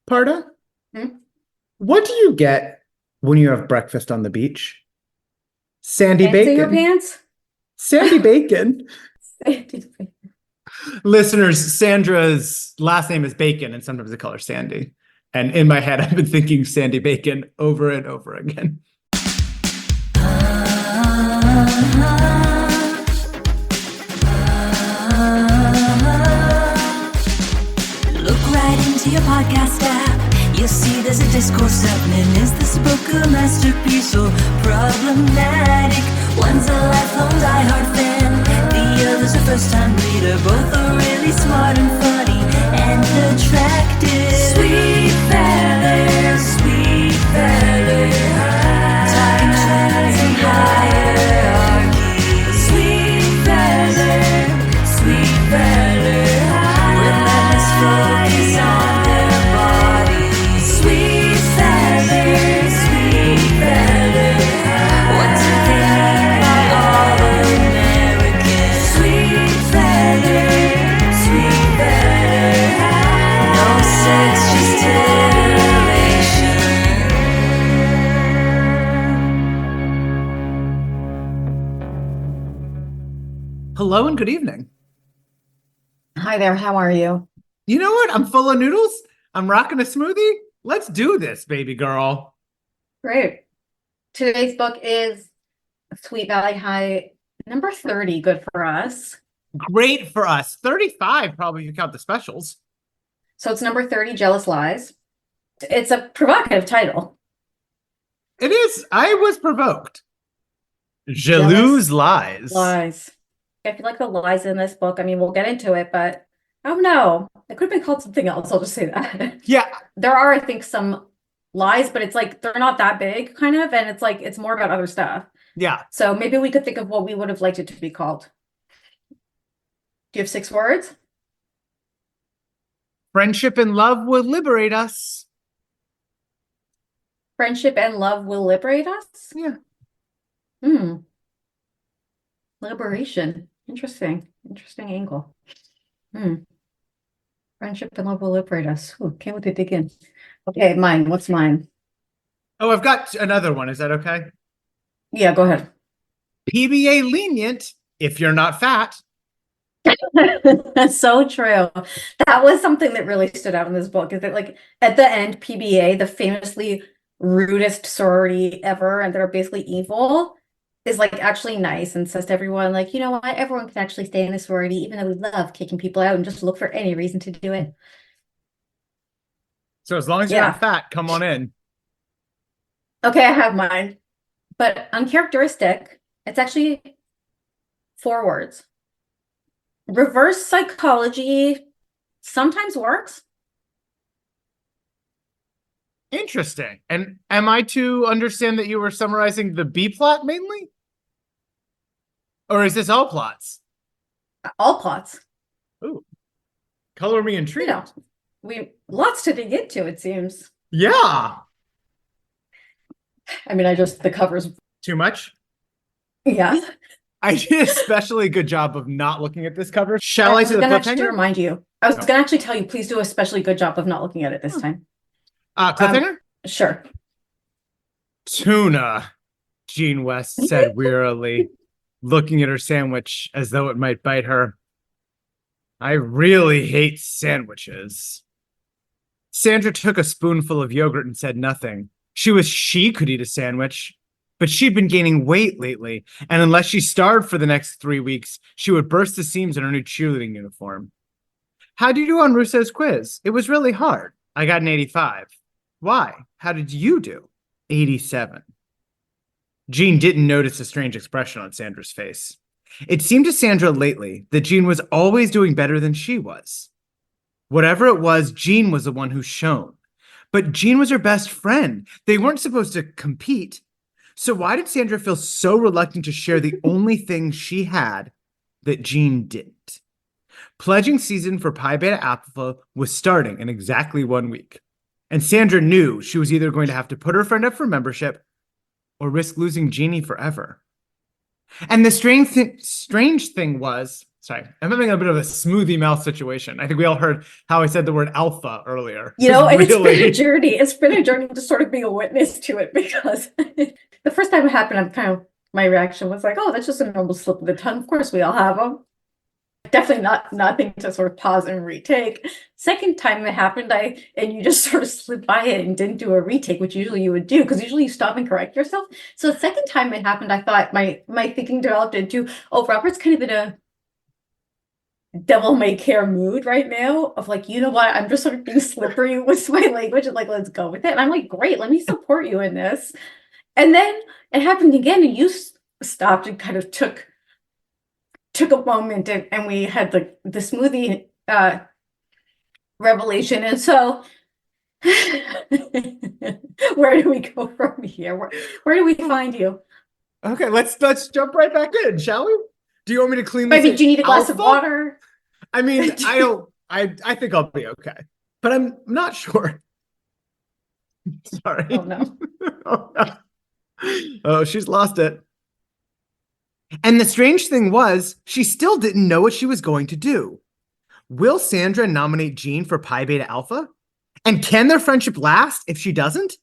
Parda, Hmm? what do you get when you have breakfast on the beach? Sandy Pants in your bacon. pants? Sandy bacon. Listeners, Sandra's last name is Bacon, and sometimes they call her Sandy. And in my head, I've been thinking Sandy Bacon over and over again. Look right into your podcast app. You'll see there's a discourse happening. Is this book a masterpiece or problematic? One's a lifelong diehard fan, the other's a first-time reader. Both are really smart and funny and attractive. Sweet feather, sweet feather. Talking trends and hierarchy. Sweet feather, sweet feather. Relentless focus on their bodies. Sweet feather, sweet feather. What do they mean by all American? Sweet feather, sweet feather. No sex, just titillation. Hello and good evening. Hi there, how are you? You know what? I'm full of noodles. I'm rocking a smoothie. Let's do this, baby girl. Great. Today's book is Sweet Valley High, number 30. Good for us. Great for us. 35, probably, if you count the specials. So it's number 30, Jealous Lies. It's a provocative title. It is. I was provoked. Jealous Jaloux lies. Lies. I feel like the lies in this book, I mean, we'll get into it, but I don't know. It could have been called something else. I'll just say that. Yeah. There are, I think, some lies, but it's like they're not that big, kind of, and it's like it's more about other stuff. Yeah. So maybe we could think of what we would have liked it to be called. Do you have 6 words? Friendship and love will liberate us. Friendship and love will liberate us? Yeah. Liberation. Interesting. Interesting angle. Friendship and love will liberate us. Ooh, can't wait to dig in. Okay, mine. What's mine? Oh, I've got another one. Is that okay? Yeah, go ahead. PBA lenient if you're not fat. That's so true. That was something that really stood out in this book. Is that like at the end, PBA, the famously rudest sorority ever, and they're basically evil, is like actually nice and says to everyone, like, you know what, everyone can actually stay in a sorority, even though we love kicking people out and just look for any reason to do it. So as long as you're Yeah. not fat, come on in. Okay, I have mine. But uncharacteristic, it's actually 4 words. Reverse psychology sometimes works. Interesting. And am I to understand that you were summarizing the B plot mainly? Or is this all plots? All plots. Ooh. Color me You intrigued. know, we lots to dig into, it seems. Yeah. I mean, the covers. Too much? Yeah. I did a especially good job of not looking at this cover. Shall I I was do the gonna actually cliffhanger? remind you. I was No. gonna actually tell you, please do a especially good job of not looking at it this time. Cliffhanger? Sure. Tuna, Jean West said wearily, looking at her sandwich as though it might bite her. I really hate sandwiches. Sandra took a spoonful of yogurt and said nothing. She could eat a sandwich, but she'd been gaining weight lately, and unless she starved for the next 3 weeks, she would burst the seams in her new cheerleading uniform. How'd you do on Russo's quiz? It was really hard. I got an 85. Why? How did you do? 87. Jean didn't notice a strange expression on Sandra's face. It seemed to Sandra lately that Jean was always doing better than she was. Whatever it was, Jean was the one who shone. But Jean was her best friend. They weren't supposed to compete. So why did Sandra feel so reluctant to share the only thing she had that Jean didn't? Pledging season for Pi Beta Alpha was starting in exactly 1 week. And Sandra knew she was either going to have to put her friend up for membership or risk losing Jeannie forever. And the strange thing was, Sorry, I'm having a bit of a smoothie mouth situation. I think we all heard how I said the word alpha earlier. You know, and it's been a Really, journey. It's been a journey to sort of be a witness to it, because the first time it happened, my reaction was like, oh, that's just a normal slip of the tongue. Of course we all have them. Definitely not nothing to sort of pause and retake. Second time it happened, and you just sort of slipped by it and didn't do a retake, which usually you would do, because usually you stop and correct yourself. So the second time it happened, I thought my thinking developed into, oh, Robert's kind of in a devil may care mood right now of like, you know what, I'm just sort of being slippery with my language and like, let's go with it. And I'm like, great, let me support you in this. And then it happened again, and you stopped and kind of took a moment, and we had the smoothie revelation. And so where do we go from here? Where do we find you? okay. Let's jump right back in, shall we? Do you want me to clean I this? mean, do you need a glass of alpha? water? I mean, I don't. I think I'll be okay, but I'm not sure. Sorry. Oh no. Oh, no. Oh, she's lost it. And the strange thing was, she still didn't know what she was going to do. Will Sandra nominate Jean for Pi Beta Alpha? And can their friendship last if she doesn't?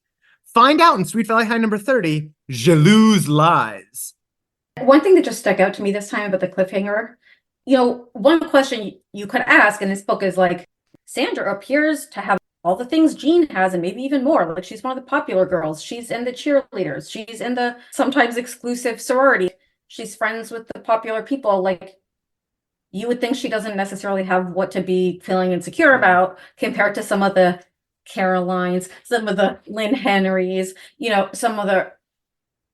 Find out in Sweet Valley High number 30, Jalouse Lies. One thing that just stuck out to me this time about the cliffhanger, you know, one question you could ask in this book is like, Sandra appears to have all the things Jean has and maybe even more. Like, she's one of the popular girls. She's in the cheerleaders. She's in the sometimes exclusive sorority. She's friends with the popular people. Like, you would think she doesn't necessarily have what to be feeling insecure about compared to some of the Carolines, some of the Lynn Henrys, you know, some of the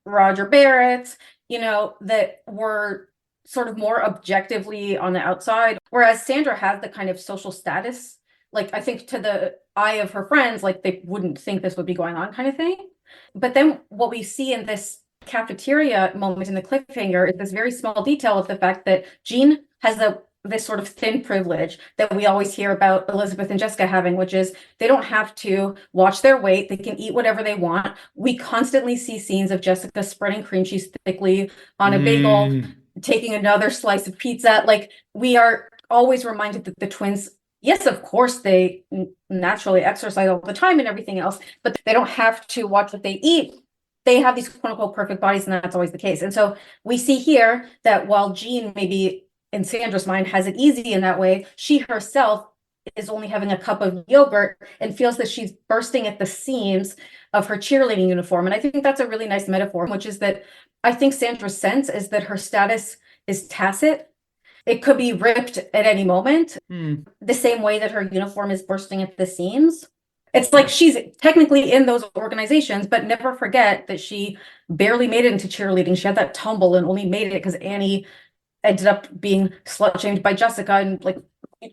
Roger Barretts, you know, that were sort of more objectively on the outside. Whereas Sandra has the kind of social status, like, I think to the eye of her friends, like, they wouldn't think this would be going on kind of thing. But then what we see in this cafeteria moment in the cliffhanger is this very small detail of the fact that Jean has this sort of thin privilege that we always hear about Elizabeth and Jessica having, which is they don't have to watch their weight. They can eat whatever they want. We constantly see scenes of Jessica spreading cream cheese thickly on a bagel, taking another slice of pizza. Like, we are always reminded that the twins, yes, of course, they naturally exercise all the time and everything else, but they don't have to watch what they eat. They have these quote unquote perfect bodies, and that's always the case. And so we see here that while Jean maybe in Sandra's mind has it easy in that way, she herself is only having a cup of yogurt and feels that she's bursting at the seams of her cheerleading uniform. And I think that's a really nice metaphor, which is that I think Sandra's sense is that her status is tacit. It could be ripped at any moment, the same way that her uniform is bursting at the seams. It's like she's technically in those organizations, but never forget that she barely made it into cheerleading. She had that tumble and only made it because Annie ended up being slut-shamed by Jessica, and like,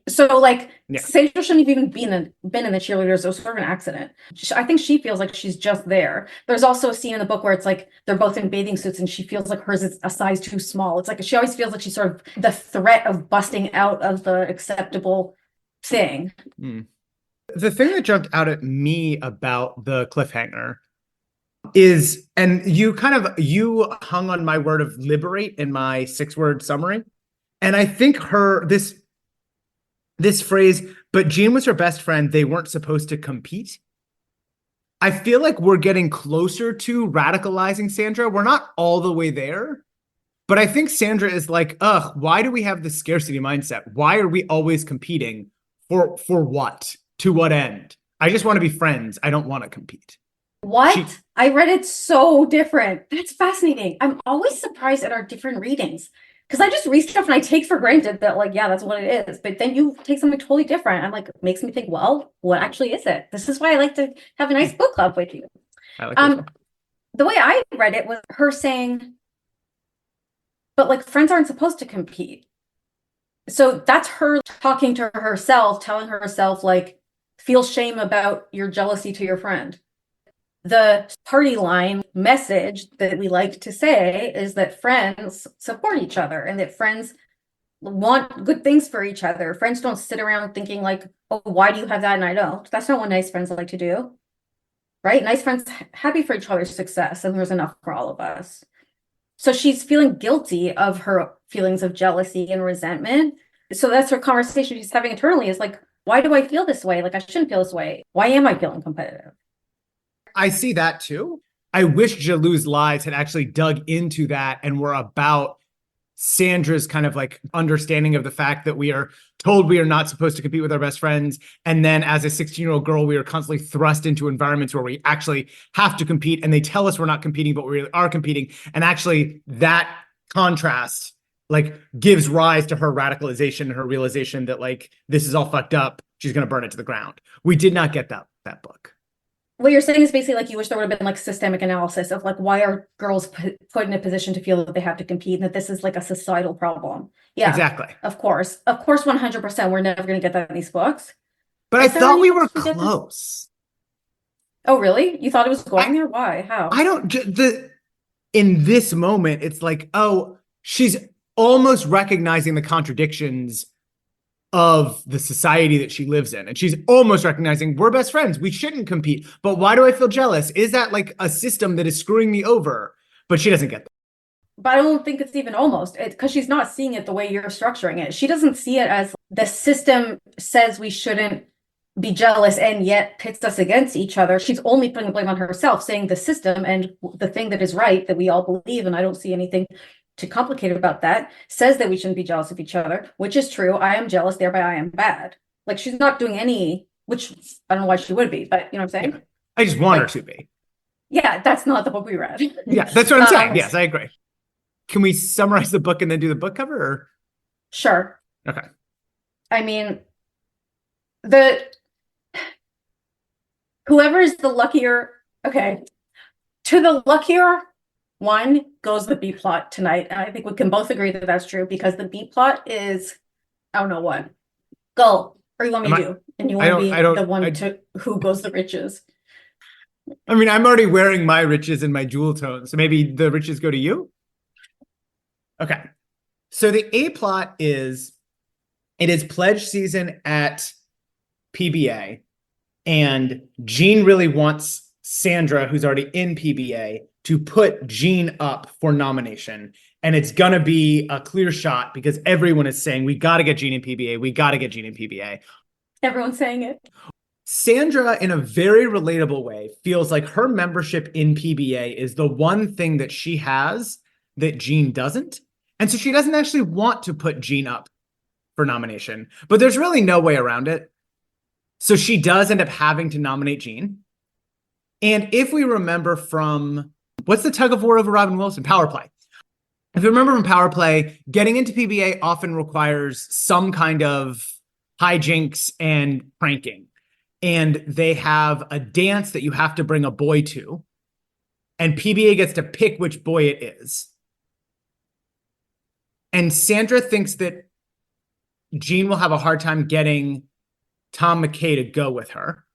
so like, Sandra shouldn't have even been in the cheerleaders. It was sort of an accident. I think she feels like she's just there. There's also a scene in the book where it's like they're both in bathing suits and she feels like hers is a size too small. It's like she always feels like she's sort of the threat of busting out of the acceptable thing. The thing that jumped out at me about the cliffhanger is, and you hung on my word of liberate in my 6-word summary. And I think this phrase, but Jean was her best friend, they weren't supposed to compete. I feel like we're getting closer to radicalizing Sandra. We're not all the way there, but I think Sandra is like, why do we have this scarcity mindset? Why are we always competing? For what? To what end? I just want to be friends. I don't want to compete. What? I read it so different. That's fascinating. I'm always surprised at our different readings, because I just read stuff and I take for granted that, like, yeah, that's what it is. But then you take something totally different. I'm like, it makes me think, well, what actually is it? This is why I like to have a nice book club with you. I like the way I read it was her saying, but like, friends aren't supposed to compete. So that's her talking to herself, telling herself, like, feel shame about your jealousy to your friend. The party line message that we like to say is that friends support each other and that friends want good things for each other. Friends don't sit around thinking like, oh, why do you have that and I don't? That's not what nice friends like to do, right? Nice friends happy for each other's success, and there's enough for all of us. So she's feeling guilty of her feelings of jealousy and resentment. So that's her conversation she's having internally is like, why do I feel this way? Like I shouldn't feel this way. Why am I feeling competitive? I see that too. I wish Jalou's lies had actually dug into that and were about Sandra's kind of like understanding of the fact that we are told we are not supposed to compete with our best friends. And then as a 16-year-old girl, we are constantly thrust into environments where we actually have to compete. And they tell us we're not competing, but we really are competing. And actually that contrast like gives rise to her radicalization and her realization that like, this is all fucked up. She's going to burn it to the ground. We did not get that book. What you're saying is basically like you wish there would have been like systemic analysis of like why are girls put in a position to feel that they have to compete and that this is like a societal problem. Yeah, Exactly. of course, 100%. We're never going to get that in these books. But I Is there thought any we books were we get this? close. Oh, really? You thought it was going there? Why? How? I don't in this moment, it's like, oh, she's almost recognizing the contradictions of the society that she lives in. And she's almost recognizing we're best friends. We shouldn't compete. But why do I feel jealous? Is that like a system that is screwing me over? But she doesn't get that. But I don't think it's even almost because she's not seeing it the way you're structuring it. She doesn't see it as the system says we shouldn't be jealous and yet pits us against each other. She's only putting the blame on herself, saying the system and the thing that is right that we all believe, and I don't see anything too complicated about that, says that we shouldn't be jealous of each other, which is true. I am jealous, thereby I am bad. Like she's not doing any, which I don't know why she would be, but you know what I'm saying? Yeah. I just want her to be. Yeah, that's not the book we read. Yeah, that's what I'm saying. Yes, I agree. Can we summarize the book and then do the book cover? Or? Sure. Okay. I mean, whoever is the luckier, okay, to the luckier one goes the B plot tonight. And I think we can both agree that that's true because the B plot is, I don't know what. Go. Or you want me to do? And you want to be the one to who goes the riches. I mean, I'm already wearing my riches and my jewel tone. So maybe the riches go to you? Okay. So the A plot is, it is pledge season at PBA. And Jean really wants Sandra, who's already in PBA, to put Jean up for nomination. And it's going to be a clear shot because everyone is saying, we got to get Jean in PBA. We got to get Jean in PBA. Everyone's saying it. Sandra, in a very relatable way, feels like her membership in PBA is the one thing that she has that Jean doesn't. And so she doesn't actually want to put Jean up for nomination, but there's really no way around it. So she does end up having to nominate Jean. And if we remember from, what's the tug of war over Robin Wilson? Power Play. If you remember from Power Play, getting into PBA often requires some kind of hijinks and pranking. And they have a dance that you have to bring a boy to. And PBA gets to pick which boy it is. And Sandra thinks that Jean will have a hard time getting Tom McKay to go with her.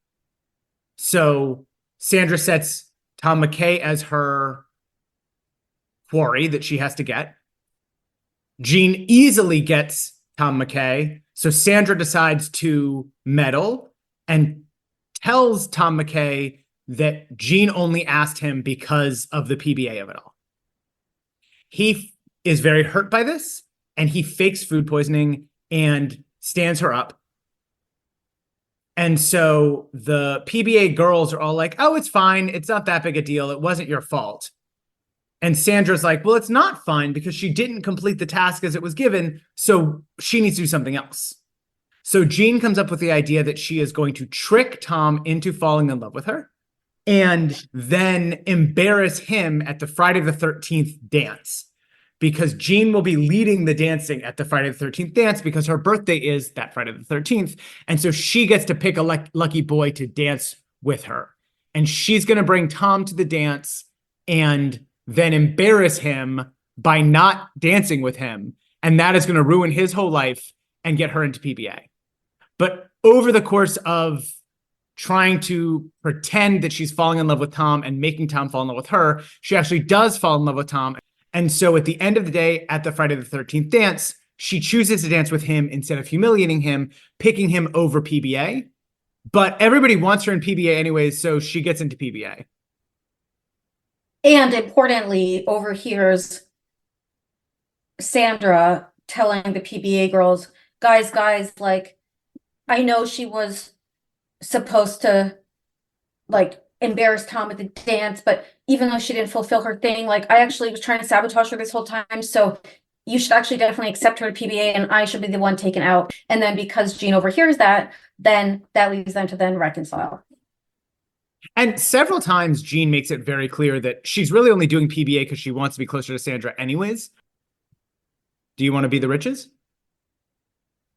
So Sandra sets Tom McKay as her quarry that she has to get. Jean easily gets Tom McKay. So Sandra decides to meddle and tells Tom McKay that Jean only asked him because of the PBA of it all. He is very hurt by this, and he fakes food poisoning and stands her up. And so the PBA girls are all like, oh, it's fine. It's not that big a deal. It wasn't your fault. And Sandra's like, well, it's not fine because she didn't complete the task as it was given. So she needs to do something else. So Jean comes up with the idea that she is going to trick Tom into falling in love with her and then embarrass him at the Friday the 13th dance. Because Jean will be leading the dancing at the Friday the 13th dance because her birthday is that Friday the 13th. And so she gets to pick a lucky boy to dance with her. And she's going to bring Tom to the dance and then embarrass him by not dancing with him. And that is going to ruin his whole life and get her into PBA. But over the course of trying to pretend that she's falling in love with Tom and making Tom fall in love with her, she actually does fall in love with Tom. And so at the end of the day, at the Friday the 13th dance, she chooses to dance with him instead of humiliating him, picking him over PBA. But everybody wants her in PBA anyways, so she gets into PBA. And importantly, overhears Sandra telling the PBA girls, guys, like, I know she was supposed to like embarrass Tom at the dance, but even though she didn't fulfill her thing, like I actually was trying to sabotage her this whole time. So you should actually definitely accept her to PBA and I should be the one taken out. And then because Jean overhears that, then that leads them to then reconcile. And several times Jean makes it very clear that she's really only doing PBA because she wants to be closer to Sandra anyways. Do you want to be the riches?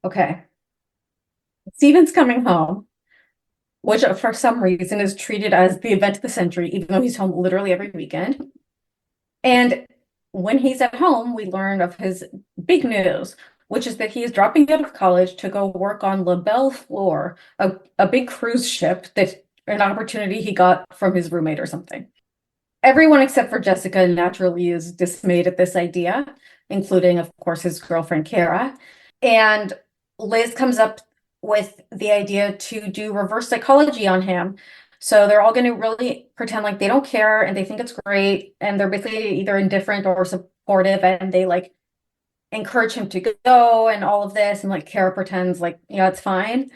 Okay. Steven's coming home, which for some reason is treated as the event of the century, even though he's home literally every weekend. And when he's at home, we learn of his big news, which is that he is dropping out of college to go work on La Belle Fleur, a big cruise ship that an opportunity he got from his roommate or something. Everyone except for Jessica naturally is dismayed at this idea, including, of course, his girlfriend Kara. And Liz comes up with the idea to do reverse psychology on him. So they're all going to really pretend like they don't care and they think it's great. And they're basically either indifferent or supportive. And they like encourage him to go and all of this. And like Kara pretends like, yeah, it's fine.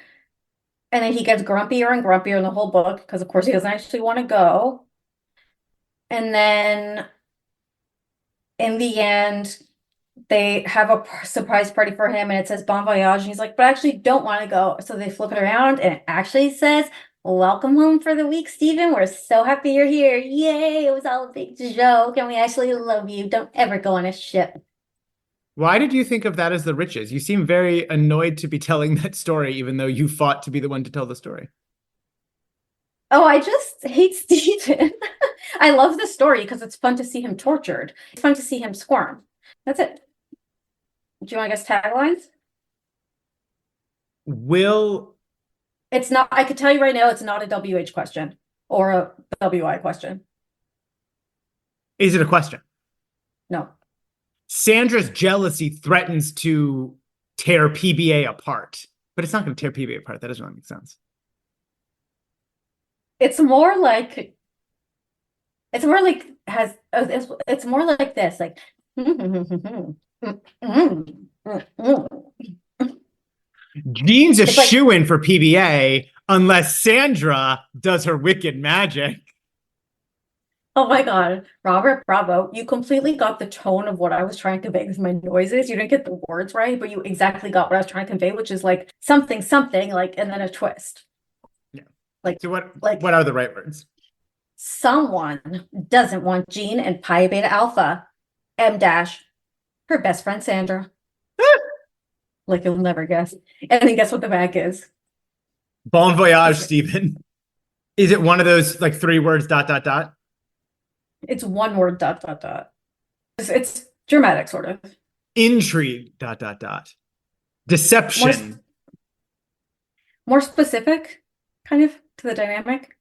And then he gets grumpier and grumpier in the whole book because, of course, he doesn't actually want to go. And then in the end, they have a surprise party for him and it says bon voyage. And he's like, but I actually don't want to go. So they flip it around and it actually says, welcome home for the week, Stephen. We're so happy you're here. Yay. It was all a big joke. And we actually love you. Don't ever go on a ship. Why did you think of that as the riches? You seem very annoyed to be telling that story, even though you fought to be the one to tell the story. Oh, I just hate Stephen. I love the story because it's fun to see him tortured. It's fun to see him squirm. That's it. Do you want to guess taglines? It's not, I could tell you right now, it's not a WH question or a WI question. Is it a question? No. Sandra's jealousy threatens to tear PBA apart, but it's not going to tear PBA apart. That doesn't really make sense. It's more like this, like Jean's a It's like- shoo-in for PBA unless Sandra does her wicked magic. oh my God, Robert, bravo. You completely got the tone of what I was trying to convey with my noises. You didn't get the words right, but you exactly got what I was trying to convey, which is like something, like, and then a twist. Yeah. Like, So what are the right words? Someone doesn't want Jean and Pi Beta Alpha, M dash, her best friend Sandra. Like you'll never guess. And then guess what the back is? Bon voyage, Stephen. Is it one of those like 3 words, ... It's one word, ... It's dramatic, sort of. Intrigue, ... Deception. More specific, kind of, to the dynamic.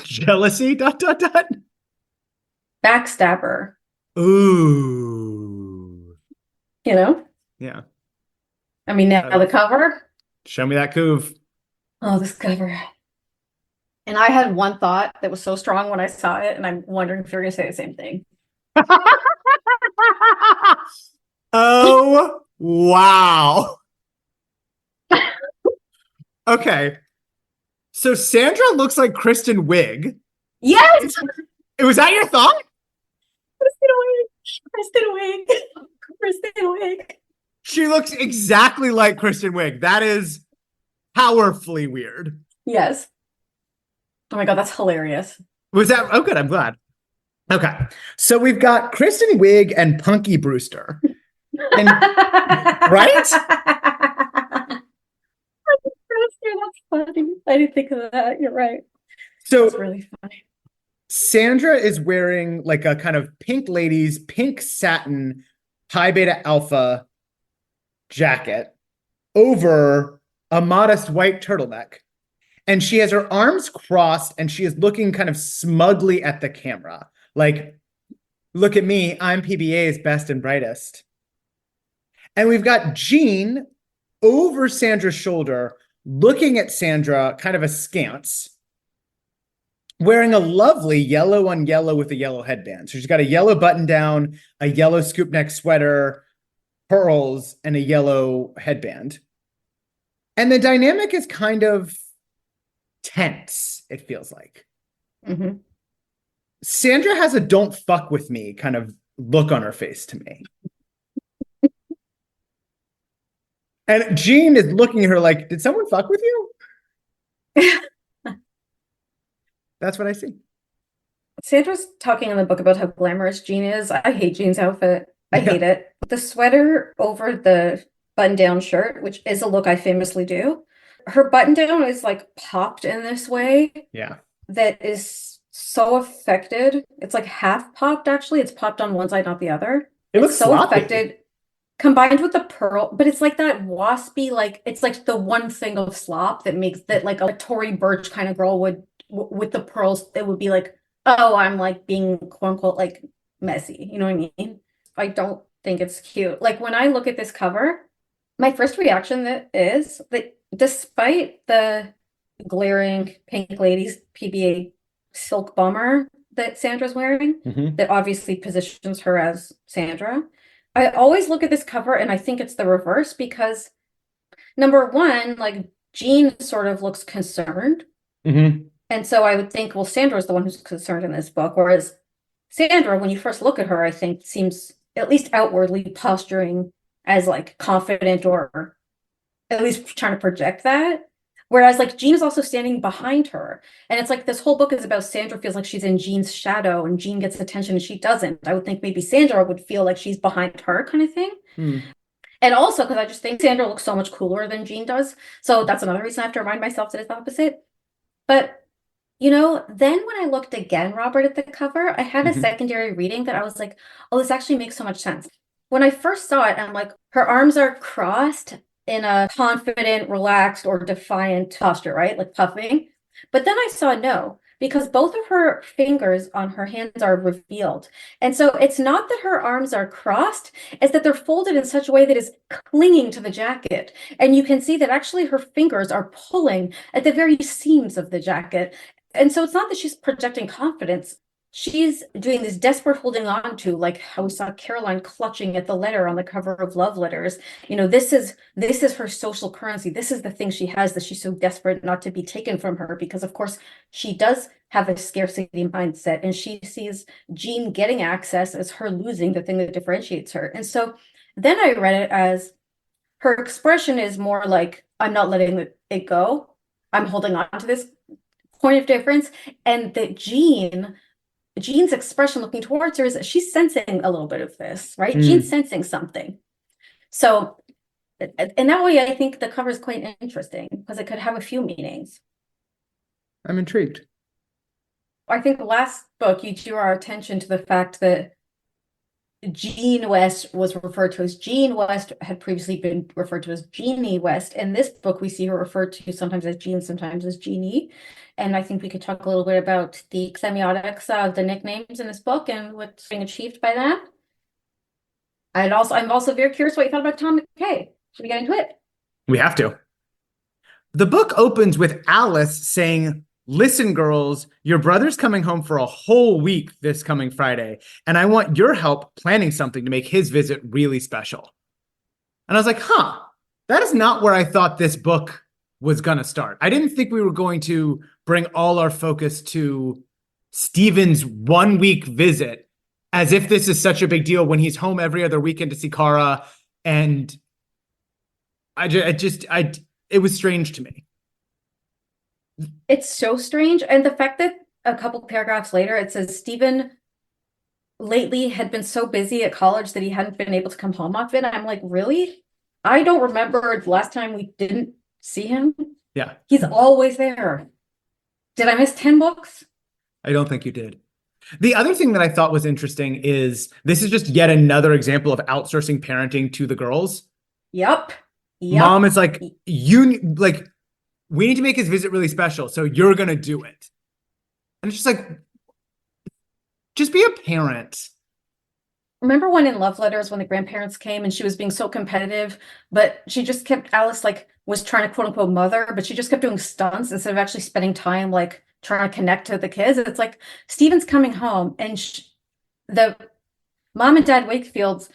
Jealousy, ... Backstabber. Ooh. You know? Yeah. I mean, now the cover. Show me that couve. Oh, this cover. And I had one thought that was so strong when I saw it, and I'm wondering if you're going to say the same thing. Oh, wow. Okay. So Sandra looks like Kristen Wiig. Yes! Was that your thought? Kristen Wiig. Kristen Wiig. She looks exactly like Kristen Wiig. That is powerfully weird. Yes. Oh my God, that's hilarious. Was that? Oh, good. I'm glad. Okay. So we've got Kristen Wiig and Punky Brewster. And, right? That's funny. I didn't think of that. You're right. So That's really funny. Sandra is wearing like a kind of pink ladies, pink satin, Pi Beta Alpha jacket over a modest white turtleneck. And she has her arms crossed and she is looking kind of smugly at the camera. Like, look at me, I'm PBA's best and brightest. And we've got Jean over Sandra's shoulder, looking at Sandra kind of askance. wearing a lovely yellow on yellow with a yellow headband. So she's got a yellow button down, a yellow scoop neck sweater, pearls, and a yellow headband. And the dynamic is kind of tense, it feels like. Mm-hmm. Sandra has a don't fuck with me kind of look on her face to me. And Jean is looking at her like, did someone fuck with you? That's what I see. Sandra's talking in the book about how glamorous Jean is. I hate Jean's outfit. I hate it. The sweater over the button-down shirt, which is a look I famously do. Her button-down is like popped in this way. Yeah. That is so affected. It's like half popped, actually. It's popped on one side, not the other. It looks so sloppy. affected, combined with the pearl, but it's like that waspy, like it's like the one thing of slop that makes that like a Tory Burch kind of girl would with the pearls. It would be like, oh, I'm like being quote unquote like messy. You know what I mean? I don't think it's cute. Like when I look at this cover, my first reaction is that despite the glaring Pink Ladies PBA silk bomber that Sandra's wearing, that obviously positions her as Sandra, I always look at this cover and I think it's the reverse because number one, like Jean sort of looks concerned. And so I would think, well, Sandra's the one who's concerned in this book, whereas Sandra, when you first look at her, I think seems at least outwardly posturing as like confident or at least trying to project that. Whereas like Jean is also standing behind her. And it's like this whole book is about Sandra feels like she's in Jean's shadow and Jean gets attention and she doesn't. I would think maybe Sandra would feel like she's behind her kind of thing. And also because I just think Sandra looks so much cooler than Jean does. So that's another reason I have to remind myself that it's opposite. But you know, then when I looked again, Robert, at the cover, I had a secondary reading that I was like, oh, this actually makes so much sense. When I first saw it, I'm like, her arms are crossed in a confident, relaxed, or defiant posture, right? Like puffing. But then I saw no, because both of her fingers on her hands are revealed. And so it's not that her arms are crossed, it's that they're folded in such a way that is clinging to the jacket. And you can see that actually her fingers are pulling at the very seams of the jacket. And so it's not that she's projecting confidence. She's doing this desperate holding on to, like how we saw Caroline clutching at the letter on the cover of Love Letters. You know, this is her social currency. This is the thing she has that she's so desperate not to be taken from her, because of course she does have a scarcity mindset and she sees Jean getting access as her losing the thing that differentiates her. And so then I read it as her expression is more like, I'm not letting it go. I'm holding on to this point of difference. And that Jean's expression looking towards her is that she's sensing a little bit of this, right? Jean's sensing something. So in that way, I think the cover is quite interesting because it could have a few meanings. I'm intrigued. I think last book, you drew our attention to the fact that Jean West was referred to as Jean West, had previously been referred to as Jeannie West. In this book, we see her referred to sometimes as Jean, sometimes as Jeannie. And I think we could talk a little bit about the semiotics of the nicknames in this book and what's being achieved by that. I'm also very curious what you thought about Tom McKay. Should we get into it? We have to. The book opens with Alice saying, listen, girls, your brother's coming home for a whole week this coming Friday, and I want your help planning something to make his visit really special. And I was like, that is not where I thought this book was going to start. I didn't think we were going to bring all our focus to Stephen's 1 week visit, as if this is such a big deal when he's home every other weekend to see Kara. And it was strange to me. It's so strange. And the fact that a couple paragraphs later, it says Stephen lately had been so busy at college that he hadn't been able to come home often. I'm like, really? I don't remember the last time we didn't see him. Yeah. He's always there. Did I miss 10 books? I don't think you did. The other thing that I thought was interesting is this is just yet another example of outsourcing parenting to the girls. Yep. Mom is like, we need to make his visit really special, so you're going to do it. And it's just like, just be a parent. Remember when in Love Letters, when the grandparents came and she was being so competitive, but she just kept, Alice was trying to quote unquote mother, but she just kept doing stunts instead of actually spending time trying to connect to the kids. It's like Steven's coming home and the mom and dad Wakefield's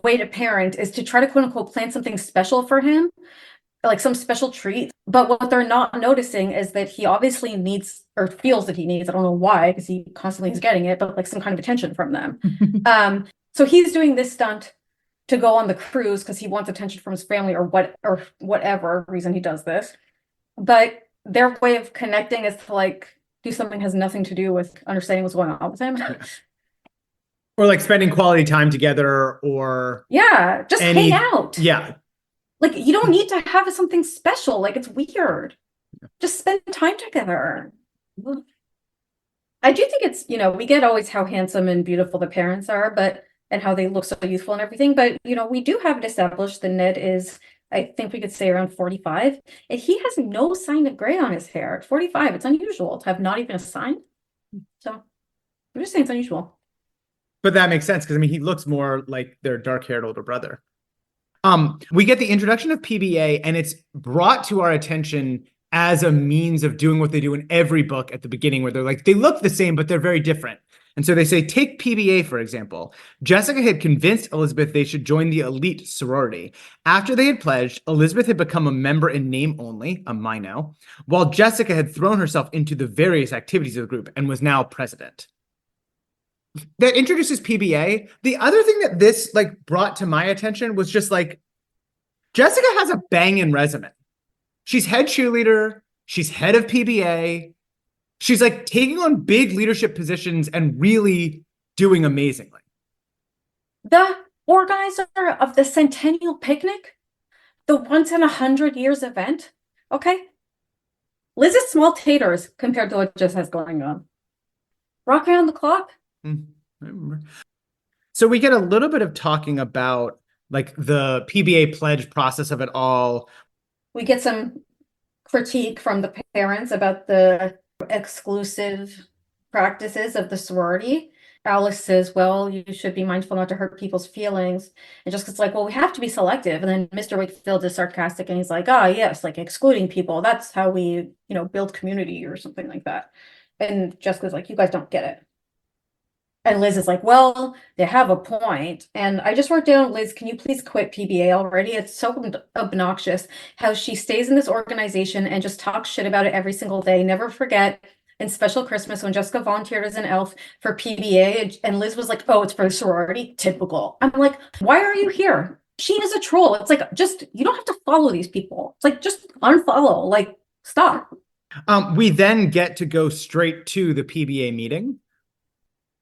way to parent is to try to quote unquote plan something special for him, like some special treat. But what they're not noticing is that he obviously needs or feels that he needs, I don't know why, because he constantly is getting it, but like some kind of attention from them. So he's doing this stunt to go on the cruise because he wants attention from his family or whatever reason he does this. But their way of connecting is to like do something that has nothing to do with understanding what's going on with him. Or like spending quality time together, or Yeah, just hang out. Yeah. Like you don't need to have something special. Like it's weird. Just spend time together. I do think it's, we get always how handsome and beautiful the parents are, and how they look so youthful and everything. But, we do have it established that Ned is, I think we could say around 45, and he has no sign of gray on his hair. At 45, it's unusual to have not even a sign. So I'm just saying it's unusual. But that makes sense because, he looks more like their dark-haired older brother. We get the introduction of PBA, and it's brought to our attention as a means of doing what they do in every book at the beginning, where they're like, they look the same, but they're very different. And so they say, take PBA, for example. Jessica had convinced Elizabeth they should join the elite sorority. After they had pledged, Elizabeth had become a member in name only, a Mino, while Jessica had thrown herself into the various activities of the group and was now president. That introduces PBA. The other thing that this brought to my attention was just Jessica has a banging resume. She's head cheerleader. She's head of PBA. She's taking on big leadership positions and really doing amazingly. The organizer of the Centennial Picnic, the once in 100 years event. Okay. Liz is small taters compared to what Jess has going on. Rock around the clock. I remember. So we get a little bit of talking about the PBA pledge process of it all. We get some critique from the parents about the exclusive practices of the sorority. Alice says, well, you should be mindful not to hurt people's feelings. And Jessica's like, well, we have to be selective. And then Mr. Wakefield is sarcastic and he's like, yes, excluding people. That's how we, build community or something like that. And Jessica's like, you guys don't get it. And Liz is like, well, they have a point. And I just wrote down, Liz, can you please quit PBA already? It's so obnoxious how she stays in this organization and just talks shit about it every single day. Never forget in Special Christmas when Jessica volunteered as an elf for PBA and Liz was like, oh, it's for the sorority. Typical. I'm like, why are you here? She is a troll. It's you don't have to follow these people. It's just unfollow, stop. We then get to go straight to the PBA meeting.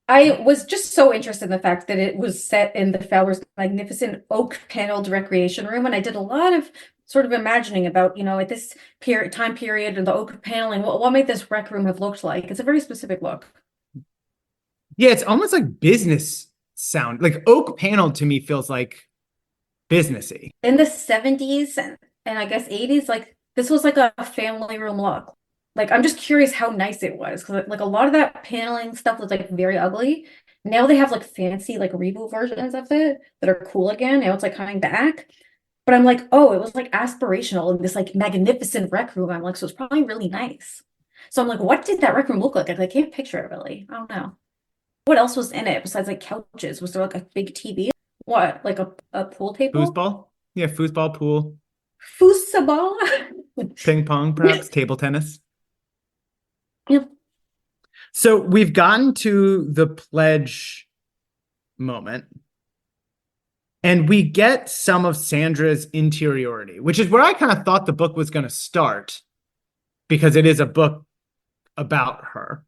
I was just so interested in the fact that it was set in the Fowler's magnificent oak paneled recreation room. And I did a lot of sort of imagining about, at this time period and the oak paneling, what might this rec room have looked like? It's a very specific look. Yeah, it's almost like business sound. Oak paneled to me feels like businessy. In the 70s and I guess 80s, this was a family room look. I'm just curious how nice it was because a lot of that paneling stuff was very ugly. Now they have fancy reboot versions of it that are cool again. Now it's coming back. But I'm oh, it was aspirational in this magnificent rec room. I'm so it's probably really nice. So I'm what did that rec room look like? I can't picture it really. I don't know. What else was in it besides couches? Was there a big TV? What? A pool table? Foosball? Yeah, foosball, pool. Foosball? Ping pong, perhaps, table tennis. Yep. So we've gotten to the pledge moment. And we get some of Sandra's interiority, which is where I kind of thought the book was going to start because it is a book about her.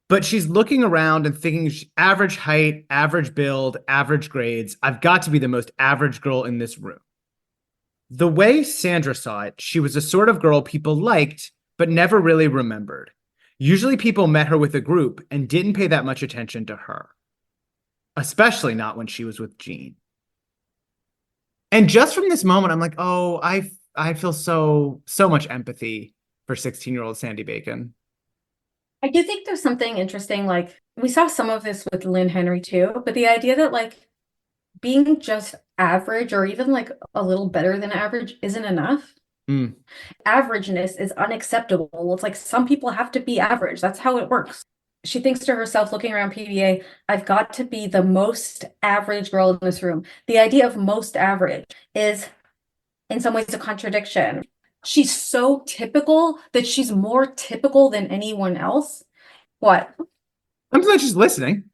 But she's looking around and thinking, average height, average build, average grades. I've got to be the most average girl in this room. The way Sandra saw it, she was a sort of girl people liked, but never really remembered. Usually people met her with a group and didn't pay that much attention to her. Especially not when she was with Jean. And just from this moment, I'm oh, I feel so much empathy for 16-year-old Sandy Bacon. I do think there's something interesting. We saw some of this with Lynn Henry too, but the idea that being just average or even a little better than average isn't enough. Mm. Averageness is unacceptable. Well, it's like some people have to be average. That's how it works. She thinks to herself, looking around PBA, I've got to be the most average girl in this room. The idea of most average is in some ways a contradiction. She's so typical that she's more typical than anyone else. What? I'm not just listening.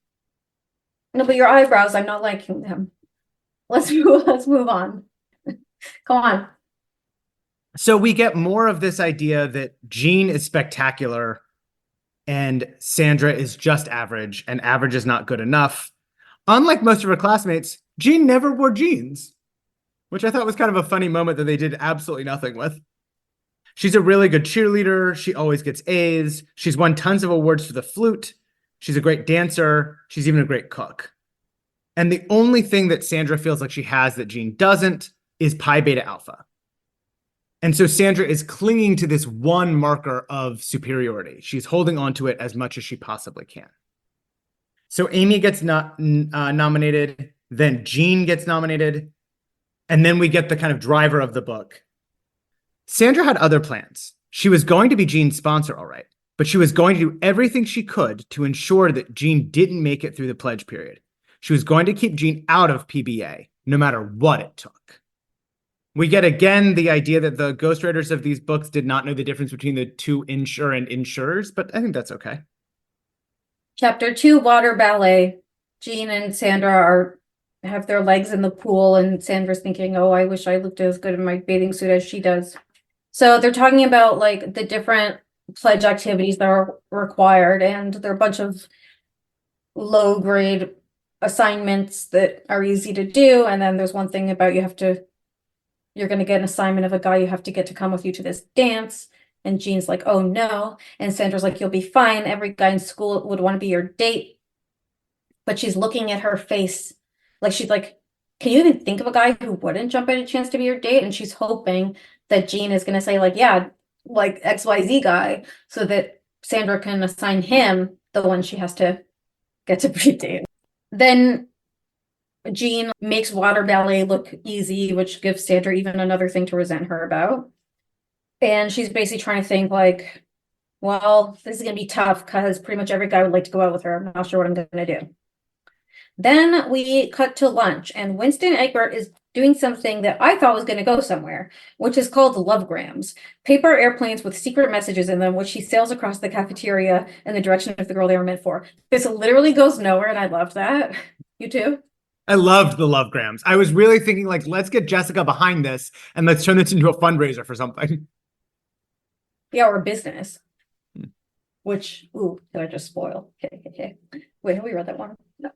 No, but your eyebrows, I'm not liking them. Let's move on. Go on. So we get more of this idea that Jean is spectacular and Sandra is just average, and average is not good enough. Unlike most of her classmates, Jean never wore jeans, which I thought was kind of a funny moment that they did absolutely nothing with. She's a really good cheerleader. She always gets A's. She's won tons of awards for the flute. She's a great dancer. She's even a great cook. And the only thing that Sandra feels like she has that Jean doesn't is pi beta alpha. And so Sandra is clinging to this one marker of superiority. She's holding on to it as much as she possibly can. So Amy gets nominated, then Jean gets nominated, and then we get the kind of driver of the book. Sandra had other plans. She was going to be Jean's sponsor, all right, but she was going to do everything she could to ensure that Jean didn't make it through the pledge period. She was going to keep Jean out of PBA, no matter what it took. We get again the idea that the ghostwriters of these books did not know the difference between the two insure and insurers, but I think that's okay. Chapter 2, Water Ballet. Jean and Sandra have their legs in the pool, and Sandra's thinking, oh, I wish I looked as good in my bathing suit as she does. So they're talking about like the different pledge activities that are required, and there are a bunch of low grade assignments that are easy to do. And then there's one thing about you're going to get an assignment of a guy you have to get to come with you to this dance. And Jean's like, oh no. And Sandra's like, you'll be fine. Every guy in school would want to be your date. But she's looking at her face. Like, she's like, can you even think of a guy who wouldn't jump at a chance to be your date? And she's hoping that Jean is going to say like, yeah, like XYZ guy, so that Sandra can assign him the one she has to get to pre-date. Then Jean makes water ballet look easy, which gives Sandra even another thing to resent her about. And she's basically trying to think like, well, this is going to be tough because pretty much every guy would like to go out with her. I'm not sure what I'm going to do. Then we cut to lunch, and Winston Egbert is doing something that I thought was going to go somewhere, which is called lovegrams, paper airplanes with secret messages in them, which he sails across the cafeteria in the direction of the girl they were meant for. This literally goes nowhere, and I loved that. You too? I loved the lovegrams. I was really thinking like, let's get Jessica behind this and let's turn this into a fundraiser for something. Yeah, or a business. Which, ooh, did I just spoil? Okay. Wait, have we read that one? No.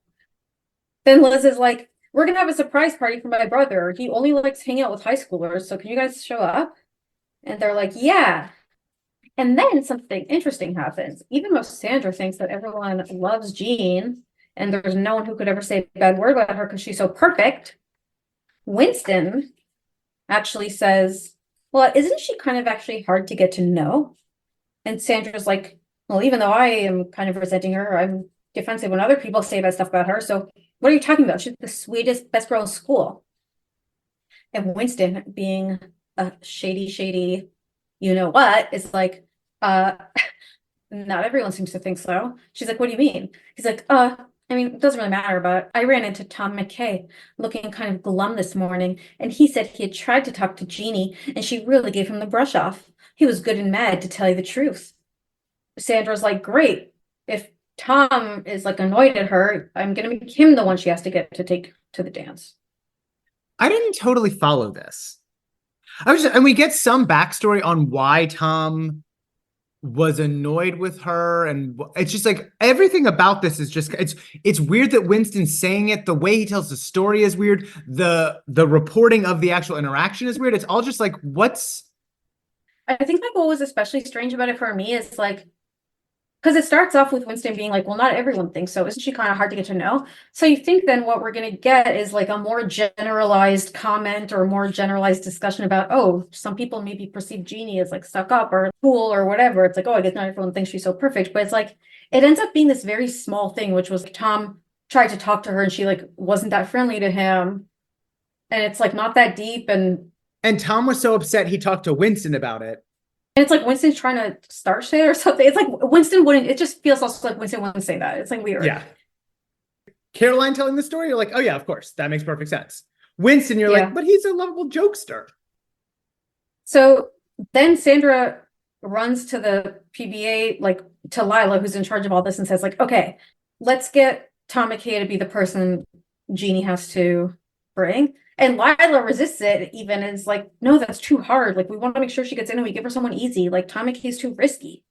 Then Liz is like, we're gonna have a surprise party for my brother. He only likes hanging out with high schoolers, so can you guys show up? And they're like, yeah. And then something interesting happens. Even though Sandra thinks that everyone loves Jean, and there's no one who could ever say a bad word about her because she's so perfect, Winston actually says, well, isn't she kind of actually hard to get to know? And Sandra's like, well, even though I am kind of resenting her, I'm defensive when other people say bad stuff about her. So what are you talking about? She's the sweetest, best girl in school. And Winston, being a shady, you know what, is like, not everyone seems to think so. She's like, what do you mean? He's like, I mean, it doesn't really matter, but I ran into Tom McKay looking kind of glum this morning, and he said he had tried to talk to Jeannie, and she really gave him the brush off. He was good and mad, to tell you the truth. Sandra's like, great. If Tom is like annoyed at her, I'm gonna make him the one she has to get to take to the dance. I didn't totally follow this. And we get some backstory on why Tom was annoyed with her, and it's just like everything about this is just it's weird that Winston's saying it. The way he tells the story is weird. The reporting of the actual interaction is weird. It's all just like, what's I think like what was especially strange about it for me is like, because it starts off with Winston being like, well, not everyone thinks so. Isn't she kind of hard to get to know? So you think then what we're going to get is like a more generalized comment or more generalized discussion about, oh, some people maybe perceive Jeannie as like stuck up or cool or whatever. It's like, oh, I guess not everyone thinks she's so perfect. But it's like, it ends up being this very small thing, which was like, Tom tried to talk to her and she like wasn't that friendly to him. And it's like not that deep. And And Tom was so upset he talked to Winston about it. And it's like Winston's trying to start shit or something. It's like Winston wouldn't, it just feels also like Winston wouldn't say that. It's like weird. Yeah. Caroline telling the story, you're like, oh yeah, of course. That makes perfect sense. Winston, you're Yeah. like, but he's a lovable jokester. So then Sandra runs to the PBA, like to Lila, who's in charge of all this, and says, like, okay, let's get Tom McKay to be the person Jeannie has to bring. And Lila resists it even and is like, no, that's too hard. Like, we want to make sure she gets in and we give her someone easy. Like, Tom McKay's too risky.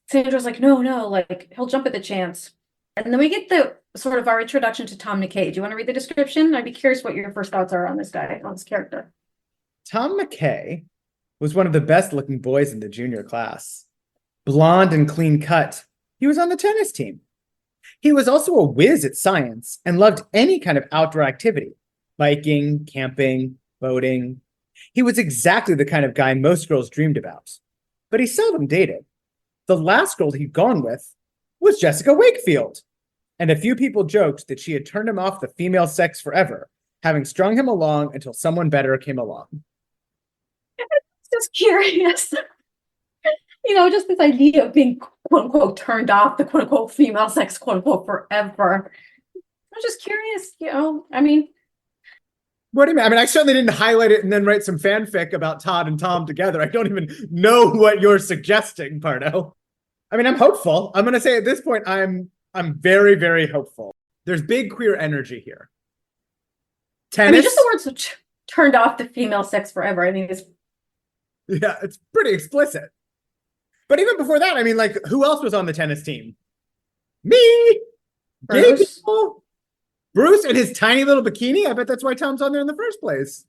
Sandra's like, no, like, he'll jump at the chance. And then we get the sort of our introduction to Tom McKay. Do you want to read the description? I'd be curious what your first thoughts are on this guy, on this character. Tom McKay was one of the best looking boys in the junior class. Blonde and clean cut, he was on the tennis team. He was also a whiz at science and loved any kind of outdoor activity, biking, camping, boating. He was exactly the kind of guy most girls dreamed about, but he seldom dated. The last girl he'd gone with was Jessica Wakefield, and a few people joked that she had turned him off the female sex forever, having strung him along until someone better came along. Just curious. You know, just this idea of being quote unquote turned off the quote unquote female sex quote unquote forever. I'm just curious, you know. I mean, What do you mean? I mean, I certainly didn't highlight it and then write some fanfic about Todd and Tom together. I don't even know what you're suggesting, Pardo. I mean, I'm hopeful. I'm gonna say at this point, I'm very, very hopeful. There's big queer energy here. Tennis. I mean, just the words turned off the female sex forever. I mean, it's Yeah, it's pretty explicit. But even before that, I mean, like, who else was on the tennis team? Me! Gay Bruce. people! Bruce in his tiny little bikini? I bet that's why Tom's on there in the first place.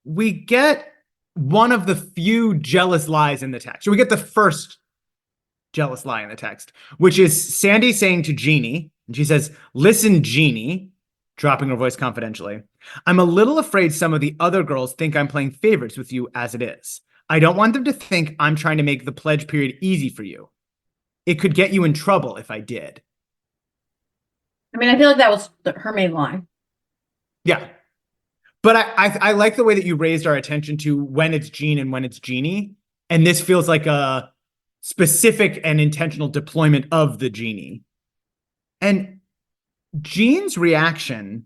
We get one of the few jealous lies in the text. We get the first jealous lie in the text, which is Sandy saying to Jeannie, and she says, listen, Jeannie, dropping her voice confidentially, I'm a little afraid some of the other girls think I'm playing favorites with you as it is. I don't want them to think I'm trying to make the pledge period easy for you. It could get you in trouble if I did. I mean, I feel like that was her main line. Yeah. But I like the way that you raised our attention to when it's Jean and when it's Jeannie. And this feels like a specific and intentional deployment of the Jeannie. And Jean's reaction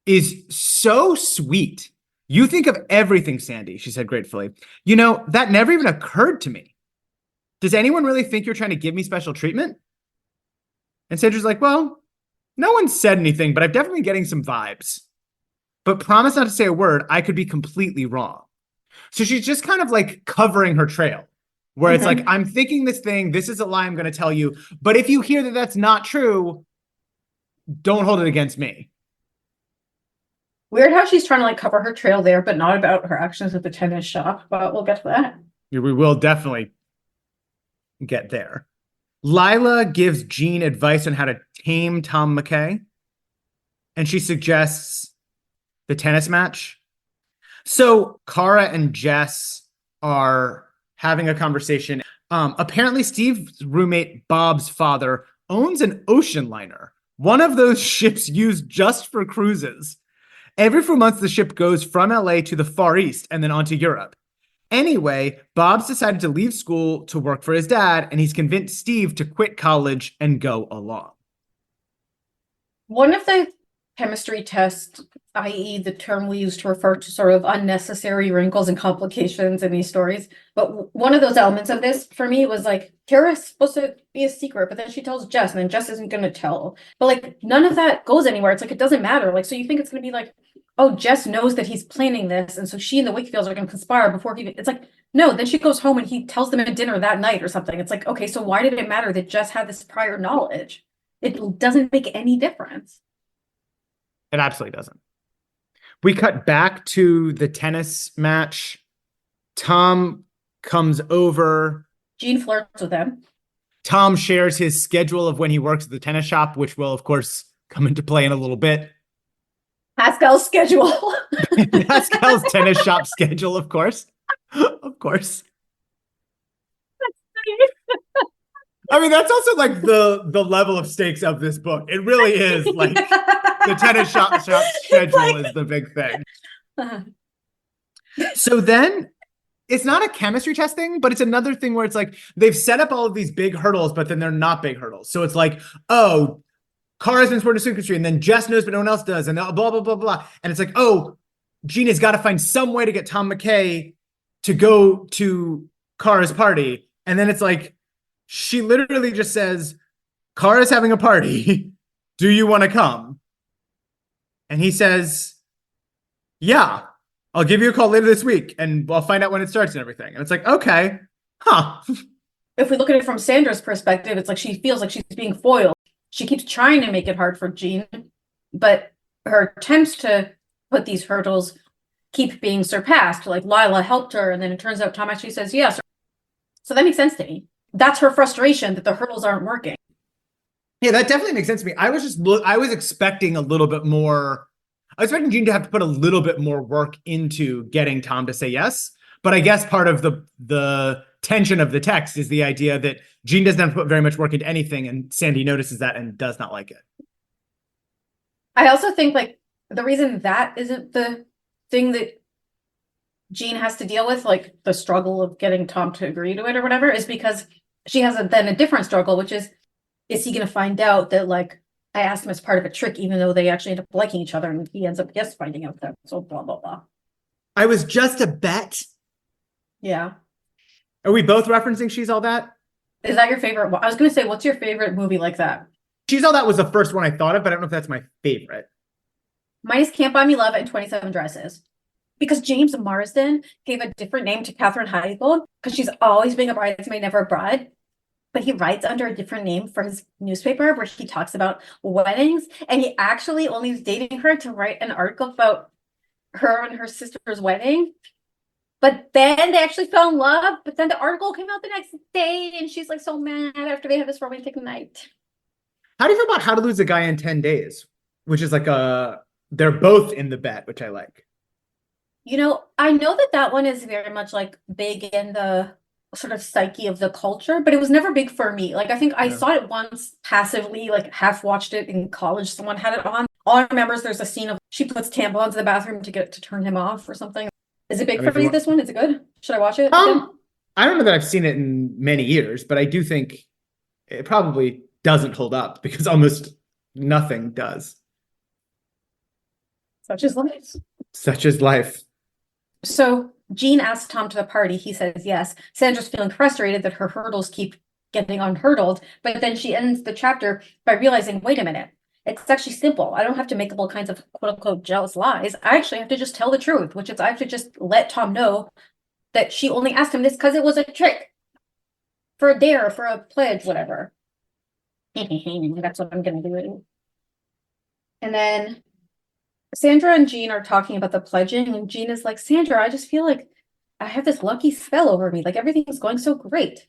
is so sweet. You think of everything, Sandy, she said gratefully. You know, that never even occurred to me. Does anyone really think you're trying to give me special treatment? And Sandra's like, well, no one said anything, but I'm definitely getting some vibes. But promise not to say a word. I could be completely wrong. So she's just kind of like covering her trail, where it's like, I'm thinking this thing. This is a lie I'm going to tell you. But if you hear that that's not true, don't hold it against me. Weird how she's trying to like cover her trail there, but not about her actions at the tennis shop. But we'll get to that. We will definitely get there. Lila gives Jean advice on how to tame Tom McKay. And she suggests the tennis match. So Kara and Jess are having a conversation. Apparently Steve's roommate, Bob's father, owns an ocean liner. One of those ships used just for cruises. Every few months, the ship goes from LA to the Far East and then onto Europe. Anyway, Bob's decided to leave school to work for his dad, and he's convinced Steve to quit college and go along. One of the chemistry tests, i.e. the term we use to refer to sort of unnecessary wrinkles and complications in these stories. But one of those elements of this for me was like, Tara's supposed to be a secret, but then she tells Jess and then Jess isn't going to tell. But like, none of that goes anywhere. It's like, it doesn't matter. Like, so you think it's going to be like, oh, Jess knows that he's planning this. And so she and the Wakefields are going to conspire before he, it's like, no, then she goes home and he tells them at dinner that night or something. It's like, okay, so why did it matter that Jess had this prior knowledge? It doesn't make any difference. It absolutely doesn't. We cut back to the tennis match. Tom comes over. Jean flirts with him. Tom shares his schedule of when he works at the tennis shop, which will, of course, come into play in a little bit. Pascal's schedule. Pascal's tennis shop schedule, of course. Of course. I mean, that's also like the level of stakes of this book. It really is like the tennis shop schedule is the big thing. So then it's not a chemistry test thing, but it's another thing where it's like they've set up all of these big hurdles, but then they're not big hurdles. So it's like, oh, Car has been sworn to secrecy, and then Jess knows, but no one else does, and blah, blah, blah, blah. And it's like, oh, Gina's got to find some way to get Tom McKay to go to Kara's party. And then it's like, she literally just says, Kara's having a party. Do you want to come? And he says, yeah, I'll give you a call later this week and I'll find out when it starts and everything. And it's like, okay, huh. If we look at it from Sandra's perspective, it's like she feels like she's being foiled. She keeps trying to make it hard for Jean, but her attempts to put these hurdles keep being surpassed. Like Lila helped her, and then it turns out Tom actually says yes. So that makes sense to me. That's her frustration that the hurdles aren't working. Yeah, that definitely makes sense to me. I was expecting a little bit more. I was expecting Jean to have to put a little bit more work into getting Tom to say yes. But I guess part of the tension of the text is the idea that Jean doesn't have to put very much work into anything, and Sandy notices that and does not like it. I also think like the reason that isn't the thing that Jean has to deal with, like the struggle of getting Tom to agree to it or whatever, is because she has then a different struggle, which is he going to find out that like I asked him as part of a trick, even though they actually end up liking each other, and he ends up finding out that, so blah blah blah. I was just a bet. Yeah. Are we both referencing She's All That? Is that your favorite? I was going to say, what's your favorite movie like that? She's All That was the first one I thought of, but I don't know if that's my favorite. Mine is Can't Buy Me Love and 27 Dresses. Because James Marsden gave a different name to Katherine Heigl, because she's always being a bridesmaid, never a bride. But he writes under a different name for his newspaper where he talks about weddings. And he actually only was dating her to write an article about her and her sister's wedding. But then they actually fell in love. But then the article came out the next day, and she's like so mad after they had this romantic night. How do you feel about How to Lose a Guy in 10 Days? Which is like they're both in the bet, which I like. You know, I know that one is very much like big in the sort of psyche of the culture, but it was never big for me. Like I think I saw it once passively, like half watched it in college. Someone had it on. All I remember is there's a scene of she puts tampons in the bathroom to turn him off or something. Is it big for you, this one? Is it good? Should I watch it? I don't know that I've seen it in many years, but I do think it probably doesn't hold up because almost nothing does. Such is life. Such is life. So Jean asks Tom to the party. He says yes. Sandra's feeling frustrated that her hurdles keep getting unhurdled, but then she ends the chapter by realizing, wait a minute, it's actually simple. I don't have to make up all kinds of quote unquote jealous lies. I actually have to just tell the truth, which is I have to just let Tom know that she only asked him this because it was a trick for a dare, for a pledge, whatever. That's what I'm going to do. And then Sandra and Jean are talking about the pledging, and Jean is like, Sandra, I just feel like I have this lucky spell over me. Like everything's going so great.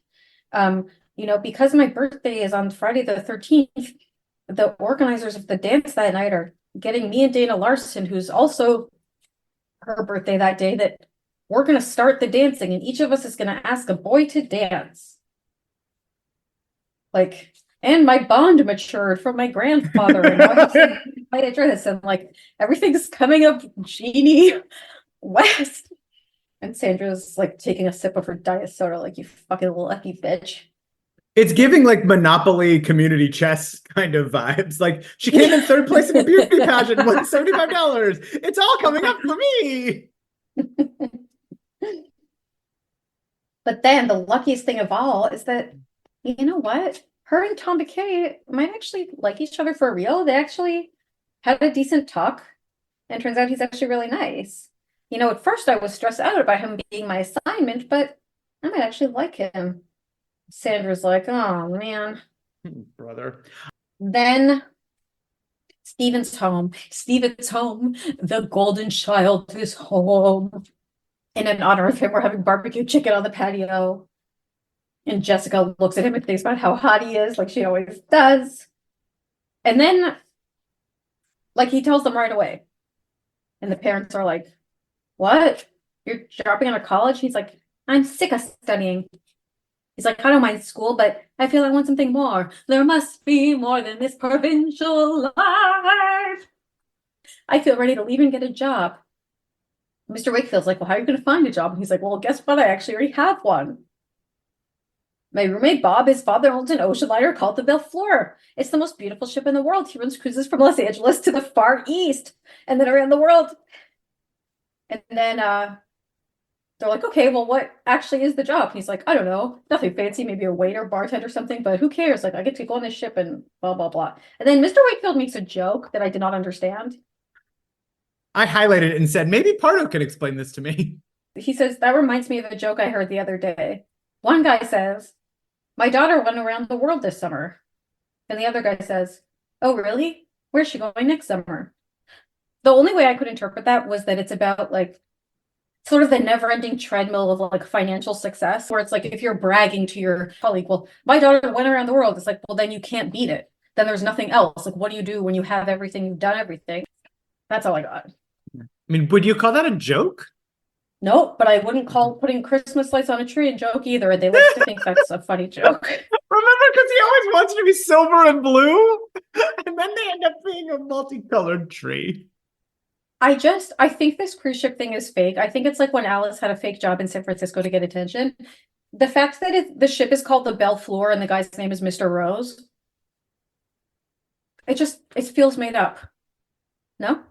You know, because my birthday is on Friday the 13th, the organizers of the dance that night are getting me and Dana Larson, who's also her birthday that day, that we're going to start the dancing, and each of us is going to ask a boy to dance. Like, and my bond matured from my grandfather, and now I have to fight address, and like everything's coming up Jeannie West. And Sandra's like taking a sip of her diet soda, like, you fucking lucky bitch. It's giving like Monopoly community chess kind of vibes. Like she came in third place in a beauty pageant, won $75. It's all coming up for me. But then the luckiest thing of all is that, you know what? Her and Tom McKay might actually like each other for real. They actually had a decent talk, and turns out he's actually really nice. You know, at first I was stressed out about him being my assignment, but I might actually like him. Sandra's like, oh man. Brother. Then Stephen's home. Stephen's home. The golden child is home. And in honor of him, we're having barbecue chicken on the patio. And Jessica looks at him and thinks about how hot he is, like she always does. And then, like, he tells them right away. And the parents are like, what? You're dropping out of college? He's like, I'm sick of studying. He's like, I don't mind school, but I feel I want something more. There must be more than this provincial life. I feel ready to leave and get a job. Mr. Wakefield's like, well, how are you going to find a job? And he's like, well, guess what? I actually already have one. My roommate Bob, his father owns an ocean liner called the Bellflower. It's the most beautiful ship in the world. He runs cruises from Los Angeles to the Far East and then around the world. And then they're like, okay, well, what actually is the job? He's like, I don't know, nothing fancy, maybe a waiter, bartender, something, but who cares? Like, I get to go on this ship and blah, blah, blah. And then Mr. Wakefield makes a joke that I did not understand. I highlighted it and said, maybe Pardo could explain this to me. He says, that reminds me of a joke I heard the other day. One guy says, my daughter went around the world this summer. And the other guy says, oh, really? Where's she going next summer? The only way I could interpret that was that it's about like sort of the never-ending treadmill of like financial success, where it's like if you're bragging to your colleague, well, my daughter went around the world. It's like, well, then you can't beat it. Then there's nothing else. Like, what do you do when you have everything? You've done everything. That's all I got. I mean, would you call that a joke? Nope, but I wouldn't call putting Christmas lights on a tree a joke either. They like to think that's a funny joke. Remember, because he always wants to be silver and blue, and then they end up being a multicolored tree. I think this cruise ship thing is fake. I think it's like when Alice had a fake job in San Francisco to get attention. The fact that the ship is called the Bellflower and the guy's name is Mr. Rose, it feels made up. No?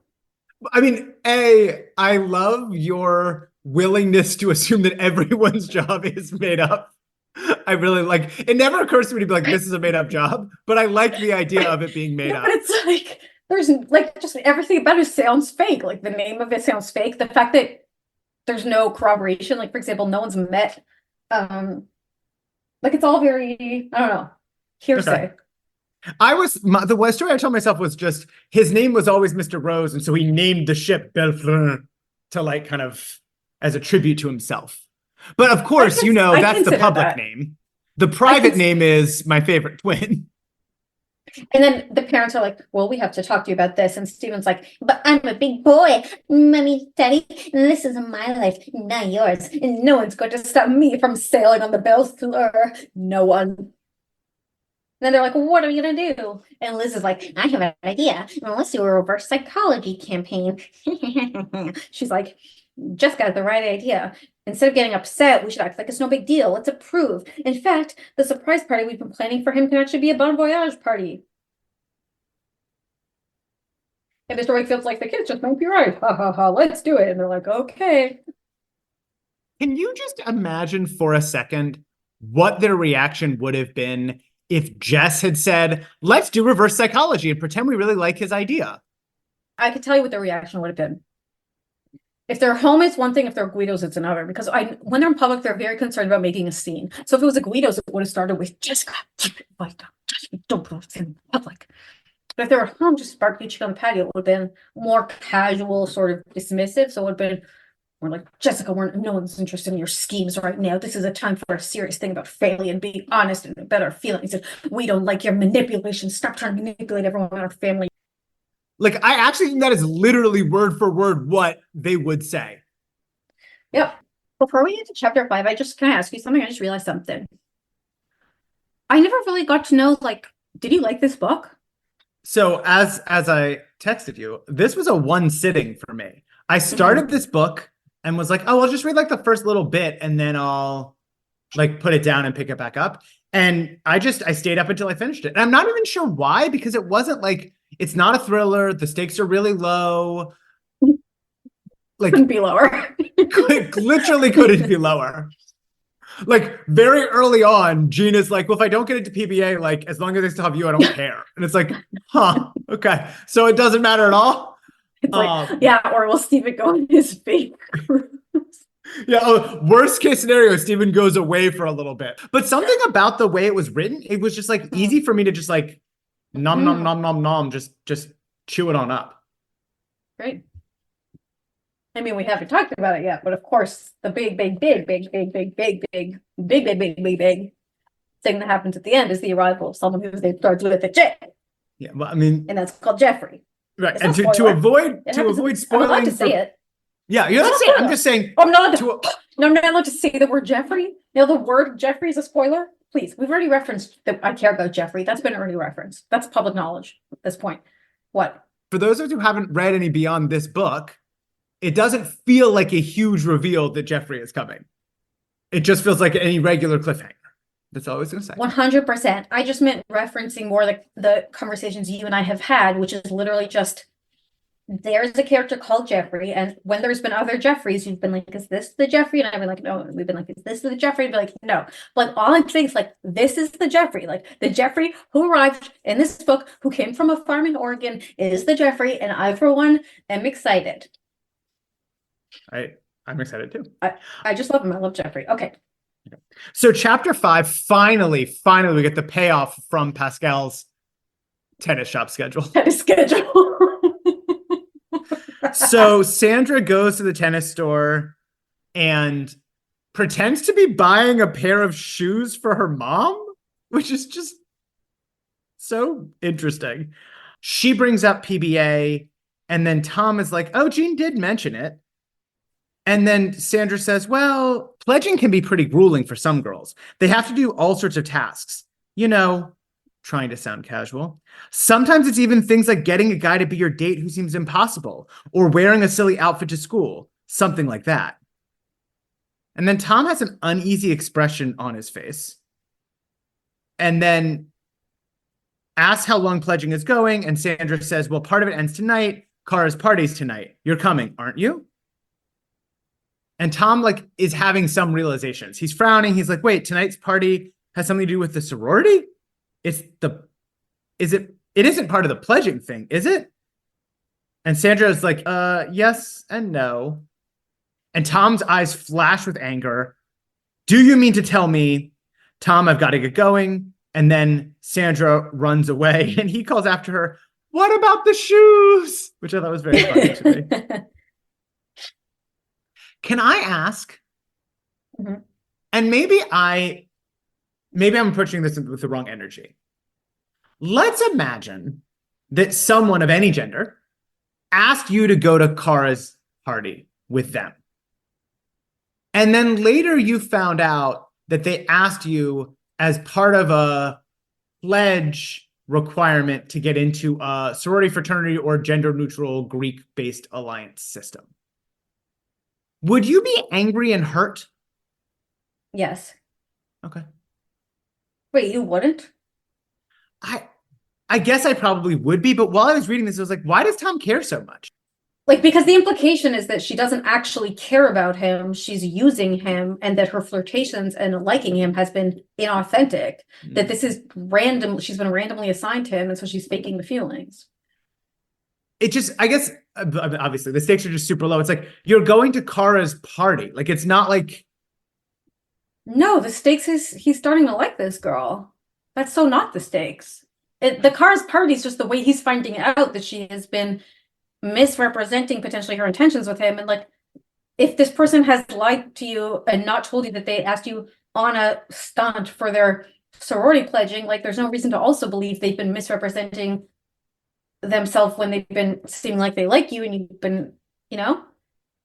I mean, I love your willingness to assume that everyone's job is made up. I really like, it never occurs to me to be like, this is a made up job, but I like the idea of it being made up. But it's like, there's like just everything about it sounds fake. Like the name of it sounds fake. The fact that there's no corroboration, like for example, no one's met, like it's all very, I don't know, hearsay. Okay. The story I told myself was just, his name was always Mr. Rose, and so he named the ship Bellefleur to like kind of as a tribute to himself. But of course, that's the public name. The private name is my favorite twin. And then the parents are like, well, we have to talk to you about this. And Steven's like, but I'm a big boy, mommy, daddy, this is my life, not yours. And no one's going to stop me from sailing on the Bellflower. No one. And then they're like, well, what are we going to do? And Liz is like, I have an idea. Let's do a reverse psychology campaign. She's like, just got the right idea. Instead of getting upset, we should act like it's no big deal. Let's approve. In fact, the surprise party we've been planning for him can actually be a bon voyage party. And Mr. Wakefield's like, the kids just might be right. Ha ha ha, let's do it. And they're like, okay. Can you just imagine for a second what their reaction would have been if Jess had said, let's do reverse psychology and pretend we really like his idea? I could tell you what their reaction would have been. If they're home, it's one thing. If they're Guidos, it's another. Because when they're in public, they're very concerned about making a scene. So if it was a Guidos, it would have started with Jessica, don't put it in public. But if they were at home, just barbecuing on the patio, it would have been more casual, sort of dismissive. So it would have been more like, Jessica, no one's interested in your schemes right now. This is a time for a serious thing about family and being honest and about our feelings. And we don't like your manipulation. Stop trying to manipulate everyone in our family. Like, I actually think that is literally word for word what they would say. Yep. Before we get to chapter 5, can I ask you something? I just realized something. I never really got to know, like, did you like this book? So as I texted you, this was a one sitting for me. I started this book and was like, oh, I'll just read like the first little bit and then I'll like put it down and pick it back up. And I stayed up until I finished it. And I'm not even sure why, because it wasn't like, it's not a thriller. The stakes are really low. Like, couldn't be lower. Literally couldn't be lower. Like very early on, Gina's like, well, if I don't get into PBA, like as long as I still have you, I don't care. And it's like, huh, okay. So it doesn't matter at all. It's like, yeah, or will Steven go on his fake cruise? Yeah, worst case scenario, Steven goes away for a little bit. But something about the way it was written, it was just like easy for me to just like nom nom nom nom nom, just chew it on up. Great. I mean, we haven't talked about it yet, but of course, the big thing that happens at the end is the arrival of someone whose name starts with a J. Yeah, well, I mean, and that's called Jeffrey. Right, and to avoid spoiling, I'm allowed to say it. Yeah, you're not saying. I'm just saying. I'm not allowed to. No, I'm not allowed to say the word Jeffrey. You know, the word Jeffrey is a spoiler. Please, we've already referenced that I care about Jeffrey. That's been already referenced. That's public knowledge at this point. What? For those of you who haven't read any beyond this book, it doesn't feel like a huge reveal that Jeffrey is coming. It just feels like any regular cliffhanger. That's all I was going to say. 100%. I just meant referencing more like the conversations you and I have had, which is literally just there's a character called Jeffrey, and when there's been other Jeffreys, you've been like, is this the Jeffrey? And I've been like, no. And we've been like, is this the Jeffrey? And be like, no. Like, all I'm saying is like, this is the Jeffrey. Like, the Jeffrey who arrived in this book, who came from a farm in Oregon, is the Jeffrey, and I, for one, am excited. I'm excited too. I just love him. I love Jeffrey. Okay. So chapter 5, finally, we get the payoff from Pascal's tennis shop schedule. Tennis schedule. So Sandra goes to the tennis store and pretends to be buying a pair of shoes for her mom, which is just so interesting. She brings up PBA, and then Tom is like, oh, Jean did mention it. And then Sandra says, well, pledging can be pretty grueling for some girls. They have to do all sorts of tasks. You know, trying to sound casual. Sometimes it's even things like getting a guy to be your date who seems impossible, or wearing a silly outfit to school, something like that. And then Tom has an uneasy expression on his face. And then asks how long pledging is going, and Sandra says, well, part of it ends tonight. Kara's party's tonight. You're coming, aren't you? And Tom is having some realizations. He's frowning. He's like, wait, tonight's party has something to do with the sorority? It isn't part of the pledging thing, is it? And Sandra is like, yes and no. And Tom's eyes flash with anger. Do you mean to tell me, Tom, I've got to get going? And then Sandra runs away and he calls after her, what about the shoes? Which I thought was very funny to me. Can I ask? Mm-hmm. And maybe I'm approaching this with the wrong energy. Let's imagine that someone of any gender asked you to go to Kara's party with them. And then later you found out that they asked you as part of a pledge requirement to get into a sorority, fraternity, or gender-neutral Greek-based alliance system. Would you be angry and hurt? Yes. Okay. Wait, you wouldn't? I guess I probably would be, but while I was reading this, I was like, why does Tom care so much? Like, because the implication is that she doesn't actually care about him. She's using him, and that her flirtations and liking him has been inauthentic. That this is random. She's been randomly assigned to him, and so she's faking the feelings. It just, I guess, obviously, the stakes are just super low. It's like, you're going to Kara's party. Like, it's not like... No, the stakes is he's starting to like this girl. That's so not the stakes. The Kara's party is just the way he's finding out that she has been misrepresenting potentially her intentions with him. And like, if this person has lied to you and not told you that they asked you on a stunt for their sorority pledging, like, there's no reason to also believe they've been misrepresenting themselves when they've been seeming like they like you and you've been, you know?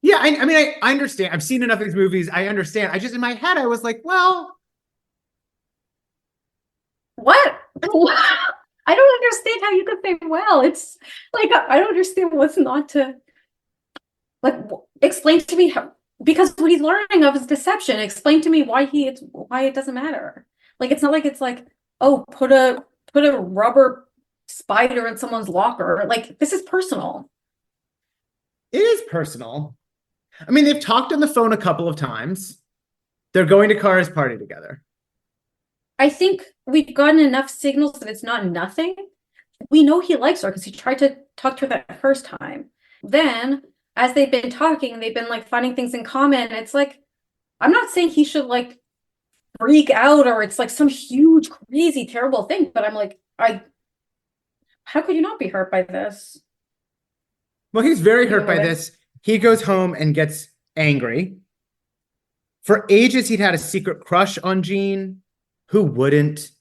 Yeah, I mean, I understand. I've seen enough of these movies. I understand. I just, in my head, I was like, well... What? I don't understand how you could say, well, it's like, I don't understand what's not to, like, explain to me how, because what he's learning of is deception. Explain to me why it doesn't matter. Like, it's not like it's like, oh, put a rubber spider in someone's locker. Like, this is personal. It is personal. I mean, they've talked on the phone a couple of times. They're going to Kara's party together. I think we've gotten enough signals that it's not nothing. We know he likes her because he tried to talk to her that first time. Then, as they've been talking, they've been like finding things in common. It's like, I'm not saying he should like freak out or it's like some huge, crazy, terrible thing, but I'm like, how could you not be hurt by this? Well, he's very hurt by this. He goes home and gets angry. For ages, he'd had a secret crush on Jean. Who wouldn't?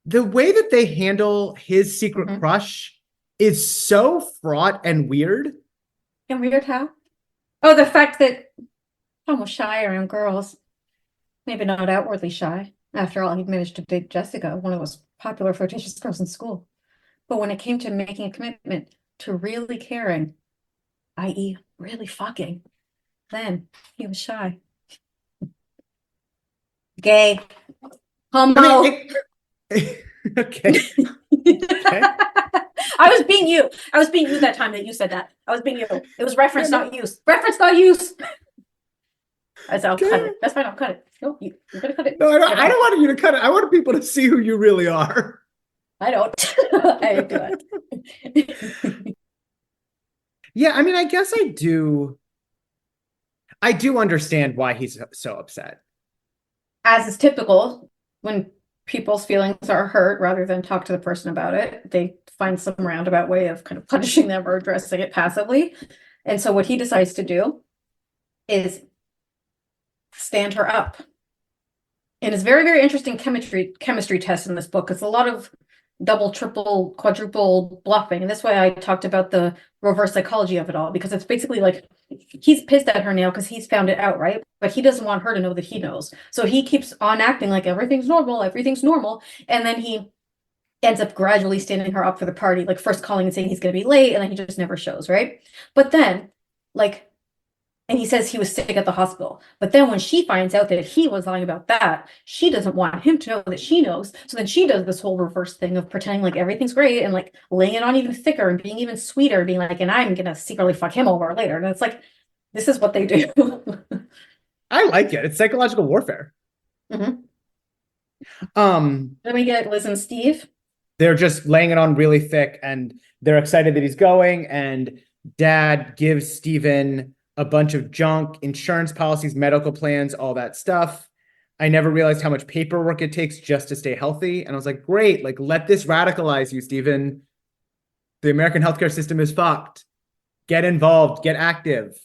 The way that they handle his secret crush is so fraught and weird. And weird how? Oh, the fact that Tom was shy around girls. Maybe not outwardly shy. After all, he'd managed to date Jessica, one of those popular flirtatious girls in school. But when it came to making a commitment to really caring, i.e. really fucking. Then he was shy. Gay. Homo. I mean, okay. I was being you. I was being you that time that you said that. I was being you. It was reference, Yeah, no. not use. Reference, not use. I said, I'll cut Okay. it. That's fine. I'll cut it. No, you're gonna cut it. No, I don't. Okay. I don't want you to cut it. I want people to see who you really are. I don't. I do it. Yeah, I mean, I guess I do. I do understand why he's so upset. As is typical, when people's feelings are hurt, rather than talk to the person about it, they find some roundabout way of kind of punishing them or addressing it passively. And so what he decides to do is stand her up. And it's very, very interesting chemistry test in this book. It's a lot of double, triple, quadruple bluffing. And this way I talked about the reverse psychology of it all, because it's basically like he's pissed at her now because he's found it out, right? But he doesn't want her to know that he knows. So he keeps on acting like everything's normal, everything's normal. And then he ends up gradually standing her up for the party, like first calling and saying he's going to be late, and then he just never shows, right? But then, like, and he says he was sick at the hospital. But then when she finds out that he was lying about that, she doesn't want him to know that she knows. So then she does this whole reverse thing of pretending like everything's great and like laying it on even thicker and being even sweeter, being like, and I'm gonna secretly fuck him over later. And it's like, this is what they do. I like it. It's psychological warfare. Mhm. Um, Then we get Liz and Steve. they're just laying it on really thick, and they're excited that he's going. And Dad gives Steven a bunch of junk, insurance policies, medical plans, all that stuff. I never realized how much paperwork it takes just to stay healthy. And I was like, great, like, let this radicalize you, Steven. The American healthcare system is fucked. Get involved, get active.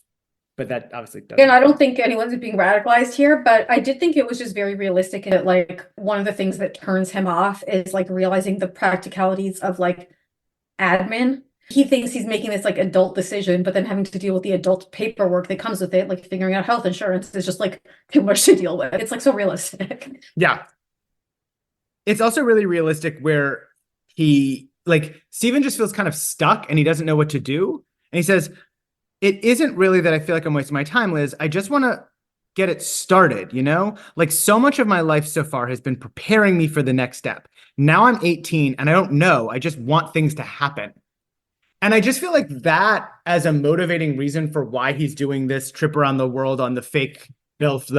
But that obviously doesn't. And I don't think anyone's being radicalized here, but I did think it was just very realistic. And like one of the things that turns him off is like realizing the practicalities of like admin. He thinks he's making this like adult decision, but then having to deal with the adult paperwork that comes with it, like figuring out health insurance is just like too much to deal with. It's like so realistic. Yeah. It's also really realistic where Steven just feels kind of stuck and he doesn't know what to do. And he says, it isn't really that I feel like I'm wasting my time, Liz. I just want to get it started, you know? Like, so much of my life so far has been preparing me for the next step. Now I'm 18 and I don't know. I just want things to happen. And I just feel like that as a motivating reason for why he's doing this trip around the world on the fake Bilf,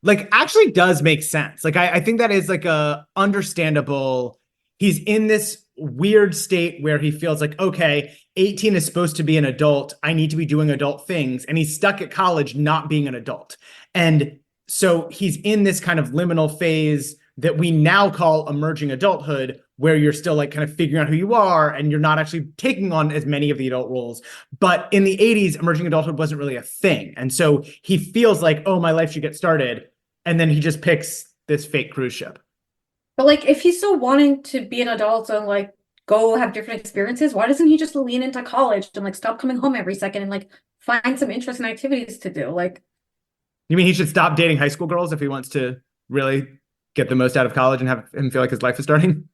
like, actually does make sense. Like, I think that is like a understandable. He's in this weird state where he feels like, okay, 18 is supposed to be an adult. I need to be doing adult things. And he's stuck at college not being an adult. And so he's in this kind of liminal phase that we now call emerging adulthood, where you're still like kind of figuring out who you are and you're not actually taking on as many of the adult roles. But in the 80s, emerging adulthood wasn't really a thing. And so he feels like, oh, my life should get started. And then he just picks this fake cruise ship. But like, if he's still wanting to be an adult and like go have different experiences, why doesn't he just lean into college and like stop coming home every second and like find some interesting activities to do? Like, you mean he should stop dating high school girls if he wants to really get the most out of college and have him feel like his life is starting?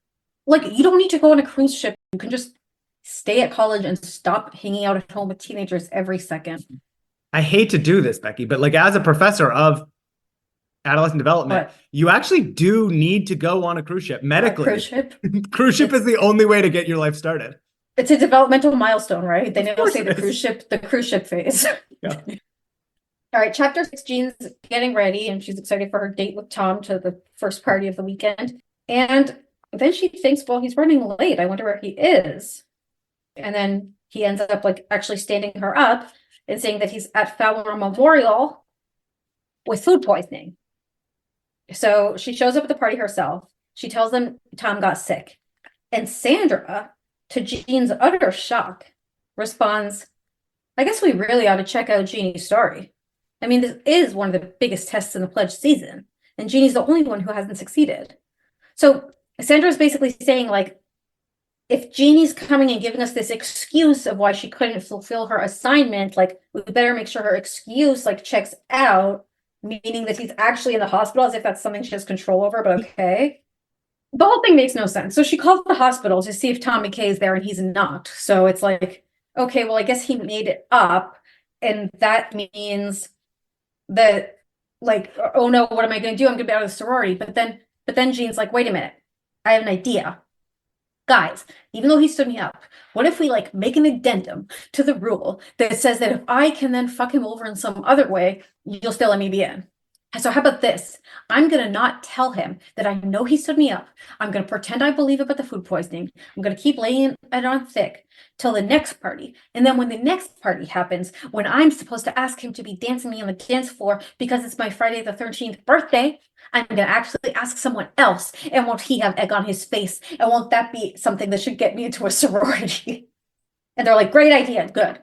Like, you don't need to go on a cruise ship. You can just stay at college and stop hanging out at home with teenagers every second. I hate to do this, Becky, but like, as a professor of adolescent development, What? you actually do need to go on a cruise ship medically. Cruise ship? Cruise ship is the only way to get your life started. It's a developmental milestone, right? They Of never course say it the is. cruise ship phase. Yeah. All right, chapter 6, Jean's getting ready and she's excited for her date with Tom to the first party of the weekend. And then she thinks, well, he's running late. I wonder where he is. And then he ends up like actually standing her up and saying that he's at Fowler Memorial with food poisoning. So she shows up at the party herself. She tells them Tom got sick. And Sandra, to Jean's utter shock, responds, I guess we really ought to check out Jeannie's story. I mean, this is one of the biggest tests in the pledge season, and Jeannie's the only one who hasn't succeeded. So Sandra's basically saying, like, if Jeannie's coming and giving us this excuse of why she couldn't fulfill her assignment, like, we better make sure her excuse, like, checks out, meaning that he's actually in the hospital, as if that's something she has control over, but okay. The whole thing makes no sense. So she calls the hospital to see if Tom McKay is there, and he's not. So it's like, okay, well, I guess he made it up, and that means that, like, oh no, what am I going to do? I'm going to be out of the sorority. But then Jean's like, wait a minute, I have an idea. Guys, even though he stood me up, what if we like make an addendum to the rule that says that if I can then fuck him over in some other way, you'll still let me be in? So how about this? I'm gonna not tell him that I know he stood me up. I'm gonna pretend I believe about the food poisoning. I'm gonna keep laying it on thick till the next party. And then when the next party happens, when I'm supposed to ask him to be dancing me on the dance floor because it's my Friday the 13th birthday, I'm gonna actually ask someone else, and won't he have egg on his face? And won't that be something that should get me into a sorority? And they're like, great idea, good.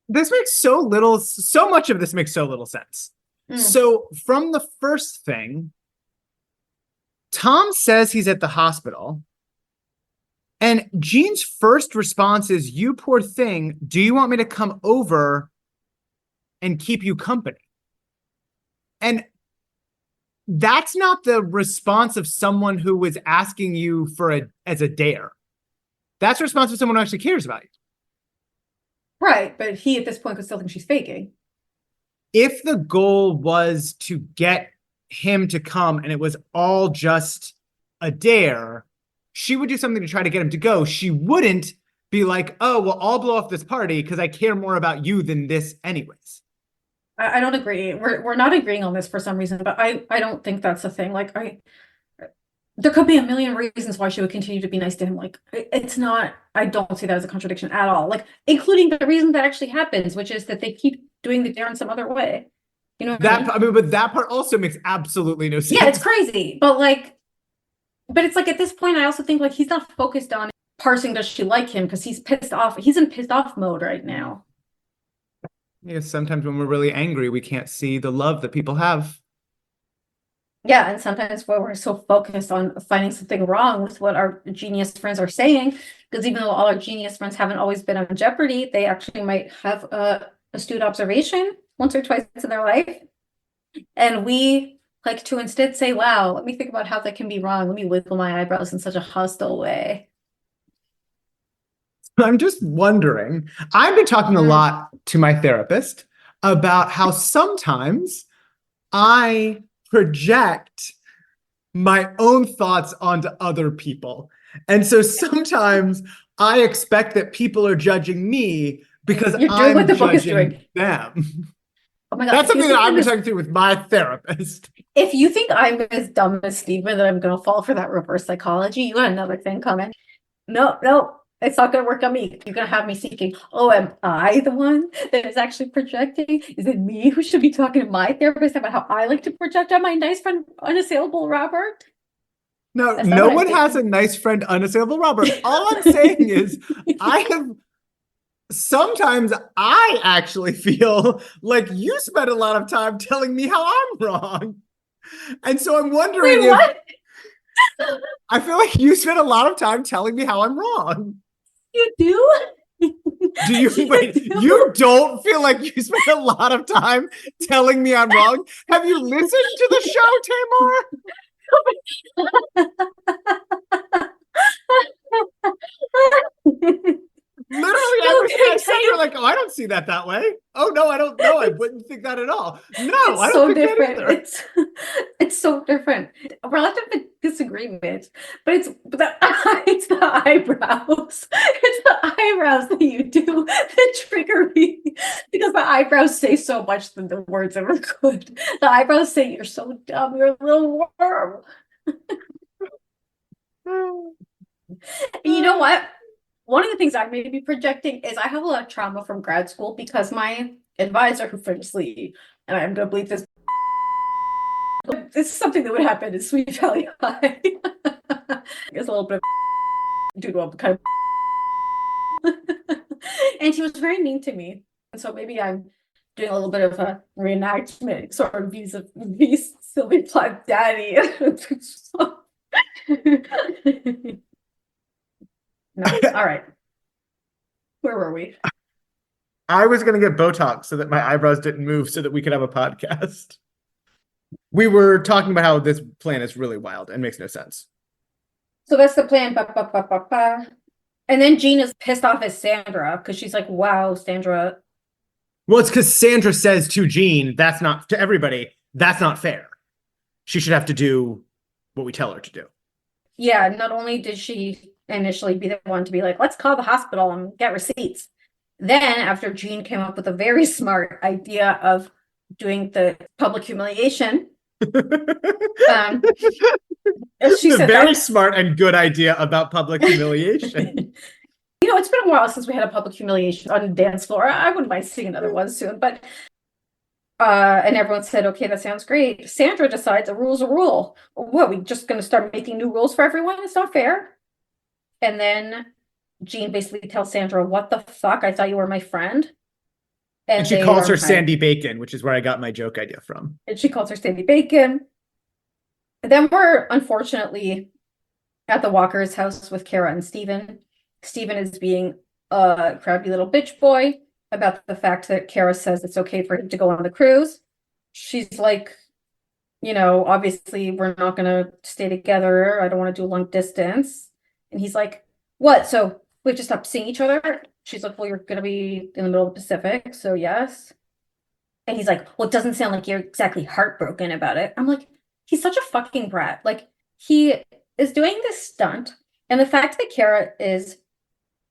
This makes so much of this makes so little sense. Mm. So from the first thing, Tom says he's at the hospital, and Jean's first response is, you poor thing, do you want me to come over and keep you company? And that's not the response of someone who was asking you as a dare. That's the response of someone who actually cares about you. Right, but he at this point could still think she's faking. If the goal was to get him to come and it was all just a dare, she would do something to try to get him to go. She wouldn't be like, oh, well, I'll blow off this party because I care more about you than this anyways. I don't agree. We're not agreeing on this for some reason, but I don't think that's a thing. Like there could be a million reasons why she would continue to be nice to him. Like it's not, I don't see that as a contradiction at all. Like including the reason that actually happens, which is that they keep doing the dare in some other way. You know what I mean? But that part also makes absolutely no sense. Yeah, it's crazy. But it's like at this point, I also think like he's not focused on parsing does she like him because he's pissed off. He's in pissed off mode right now. Yeah, sometimes when we're really angry, we can't see the love that people have. Yeah, and sometimes when we're so focused on finding something wrong with what our genius friends are saying, because even though all our genius friends haven't always been on Jeopardy, they actually might have astute observation once or twice in their life. And we like to instead say, wow, let me think about how that can be wrong. Let me wiggle my eyebrows in such a hostile way. I'm just wondering, I've been talking a lot to my therapist about how sometimes I project my own thoughts onto other people. And so sometimes I expect that people are judging me because I'm judging them. Oh my God. That's something that I've been talking to with my therapist. If you think I'm as dumb as Steven that I'm going to fall for that reverse psychology, you got another thing coming. No, it's not going to work on me. You're going to have me seeking, oh, am I the one that is actually projecting? Is it me who should be talking to my therapist about how I like to project on my nice friend, unassailable Robert? No, no one has a nice friend, unassailable Robert. All I'm saying is sometimes I actually feel like you spend a lot of time telling me how I'm wrong. And so I'm wondering I feel like you spend a lot of time telling me how I'm wrong. You do? Do you wait? You don't feel like you spend a lot of time telling me I'm wrong? Have you listened to the show, Tamar? Literally every time I said, you're like, oh, I don't see that way. Oh no, I don't know. I wouldn't think that at all. No, I don't think that either. It's so different. Relative disagreement, but it's the eyebrows. It's the eyebrows that you do that trigger me because the eyebrows say so much than the words ever could. The eyebrows say you're so dumb, you're a little worm. You know what? One of the things I may be projecting is I have a lot of trauma from grad school because my advisor, who famously, and I'm going to believe this is something that would happen in Sweet Valley High. It's a little bit of due to a kind of and he was very mean to me. And so maybe I'm doing a little bit of a reenactment, sort of vis-a-vis Sylvie Plath Daddy. No. All right. Where were we? I was going to get Botox so that my eyebrows didn't move so that we could have a podcast. We were talking about how this plan is really wild and makes no sense. So that's the plan. And then Jean is pissed off at Sandra because she's like, wow, Sandra. Well, it's because Sandra says to Jean, that's not, to everybody, that's not fair. She should have to do what we tell her to do. Yeah, not only did she initially be the one to be like, let's call the hospital and get receipts. Then, after Jean came up with a very smart idea of doing the public humiliation, she said very smart and good idea about public humiliation. It's been a while since we had a public humiliation on the dance floor. I wouldn't mind seeing another one soon, but and everyone said, okay, that sounds great. Sandra decides a rule's a rule. What, we just going to start making new rules for everyone? It's not fair. And then Jean basically tells Sandra, what the fuck? I thought you were my friend. And she calls her Sandy Bacon, which is where I got my joke idea from. And she calls her Sandy Bacon. And then we're unfortunately at the Walker's house with Kara and Steven. Steven is being a crabby little bitch boy about the fact that Kara says it's okay for him to go on the cruise. She's like, obviously we're not going to stay together. I don't want to do long distance. And he's like, what? So we have to stop seeing each other? She's like, well, you're going to be in the middle of the Pacific, so yes. And he's like, well, it doesn't sound like you're exactly heartbroken about it. I'm like, he's such a fucking brat. Like, he is doing this stunt. And the fact that Kara is,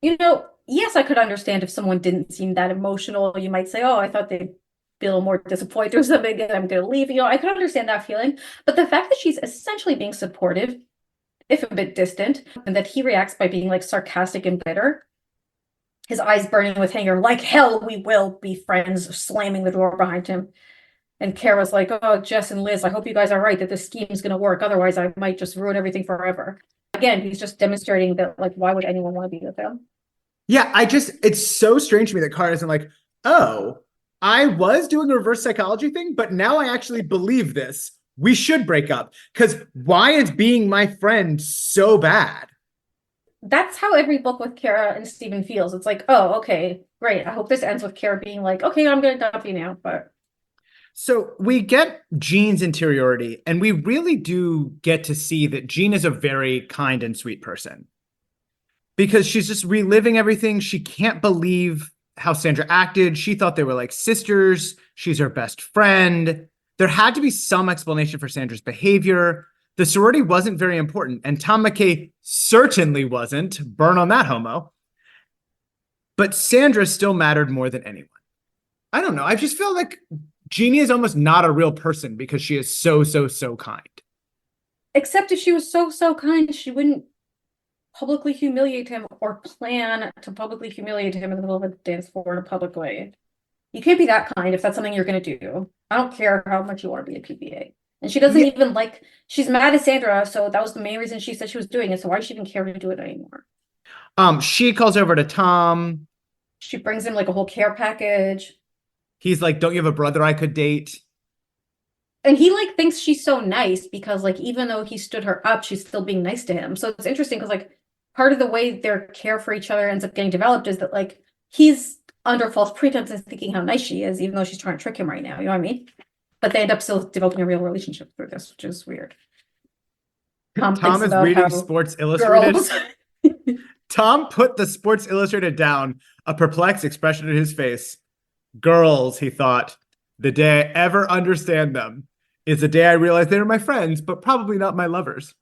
yes, I could understand if someone didn't seem that emotional. You might say, oh, I thought they'd be a little more disappointed or something, and I'm going to leave. I could understand that feeling. But the fact that she's essentially being supportive, if a bit distant, and that he reacts by being like sarcastic and bitter, his eyes burning with anger, like hell we will be friends, slamming the door behind him. And Kara's like, oh, Jess and Liz, I hope you guys are right that this scheme is going to work. Otherwise, I might just ruin everything forever. Again, he's just demonstrating that, like, why would anyone want to be with him? Yeah, it's so strange to me that Kara isn't like, oh, I was doing a reverse psychology thing, but now I actually believe this. We should break up. Because why is being my friend so bad? That's how every book with Kara and Steven feels. It's like, oh, okay, great. I hope this ends with Kara being like, okay, I'm going to dump you now. But so we get Jean's interiority, and we really do get to see that Jean is a very kind and sweet person. Because she's just reliving everything. She can't believe how Sandra acted. She thought they were like sisters. She's her best friend. There had to be some explanation for Sandra's behavior. The sorority wasn't very important, and Tom McKay certainly wasn't. Burn on that, homo. But Sandra still mattered more than anyone. I don't know. I just feel like Jeannie is almost not a real person because she is so, so, so kind. Except if she was so, so kind, she wouldn't publicly humiliate him or plan to publicly humiliate him in the middle of a dance floor in a public way. You can't be that kind if that's something you're going to do. I don't care how much you want to be a PBA. And she doesn't even she's mad at Sandra, so that was the main reason she said she was doing it. So why does she even care to do it anymore? She calls over to Tom. She brings him like a whole care package. He's like, don't you have a brother I could date? And he like thinks she's so nice because like even though he stood her up, she's still being nice to him. So it's interesting because like part of the way their care for each other ends up getting developed is that like he's under false pretenses thinking how nice she is, even though she's trying to trick him right now. You know what I mean? But they end up still developing a real relationship through this, which is weird. Tom is reading Sports Illustrated. Tom put the Sports Illustrated down, a perplexed expression in his face. Girls, he thought, the day I ever understand them is the day I realize they're my friends, but probably not my lovers.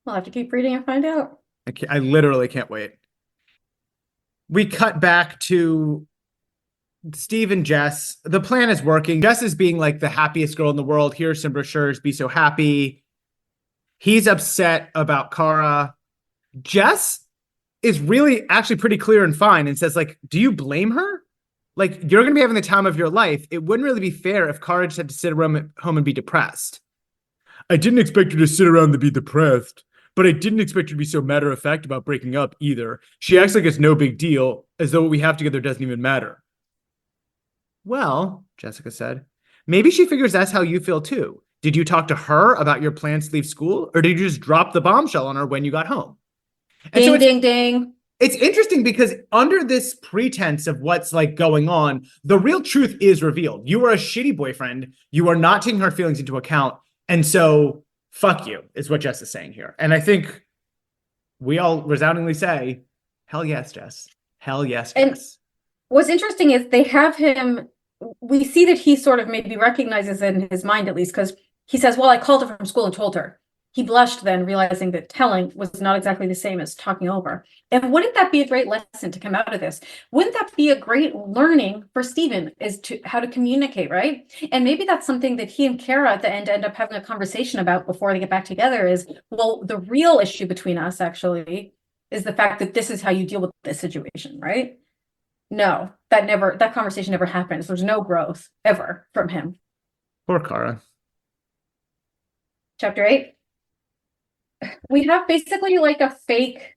We'll have to keep reading and find out. I literally can't wait. We cut back to Steve and Jess. The plan is working. Jess is being like the happiest girl in the world. Here's some brochures. Be so happy. He's upset about Kara. Jess is really actually pretty clear and fine and says, like, do you blame her? Like, you're going to be having the time of your life. It wouldn't really be fair if Kara just had to sit around at home and be depressed. I didn't expect her to sit around and be depressed, but I didn't expect her to be so matter-of-fact about breaking up either. She acts like it's no big deal, as though what we have together doesn't even matter. Well, Jessica said, maybe she figures that's how you feel too. Did you talk to her about your plans to leave school, or did you just drop the bombshell on her when you got home? And ding, ding, ding. It's interesting because under this pretense of what's like going on, the real truth is revealed. You are a shitty boyfriend. You are not taking her feelings into account. And so fuck you is what Jess is saying here. And I think we all resoundingly say Hell yes, Jess. Hell yes, And Jess. what's interesting is they have him, we see that he sort of maybe recognizes it in his mind at least, because he says, well, I called her from school and told her. He blushed then, realizing that telling was not exactly the same as talking over. And wouldn't that be a great lesson to come out of this? Wouldn't that be a great learning for Stephen, is to how to communicate, right? And maybe that's something that he and Kara at the end up having a conversation about before they get back together is, well, the real issue between us actually is the fact that this is how you deal with this situation, right? No, that conversation never happens. There's no growth ever from him. Poor Kara. Chapter 8. We have basically like a fake,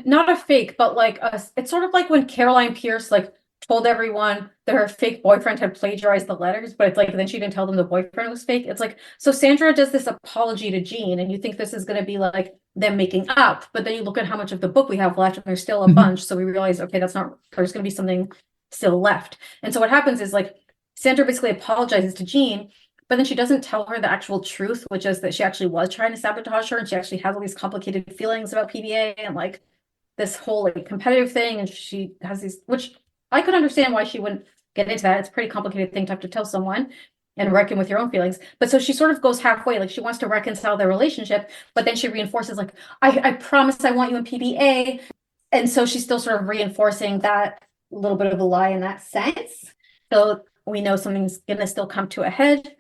not a fake, but like it's sort of like when Caroline Pierce like told everyone that her fake boyfriend had plagiarized the letters, but it's like then she didn't tell them the boyfriend was fake. It's like, so Sandra does this apology to Jean, and you think this is going to be like them making up, but then you look at how much of the book we have left, and there's still a bunch. So we realize, okay, that's not, there's going to be something still left. And so what happens is like Sandra basically apologizes to Jean, but then she doesn't tell her the actual truth, which is that she actually was trying to sabotage her, and she actually has all these complicated feelings about PBA and like this whole like competitive thing, and she has these, which I could understand why she wouldn't get into that. It's a pretty complicated thing to have to tell someone and reckon with your own feelings. But so she sort of goes halfway, like she wants to reconcile their relationship, but then she reinforces like, I promise I want you in PBA. And so she's still sort of reinforcing that little bit of a lie in that sense. So we know something's gonna still come to a head,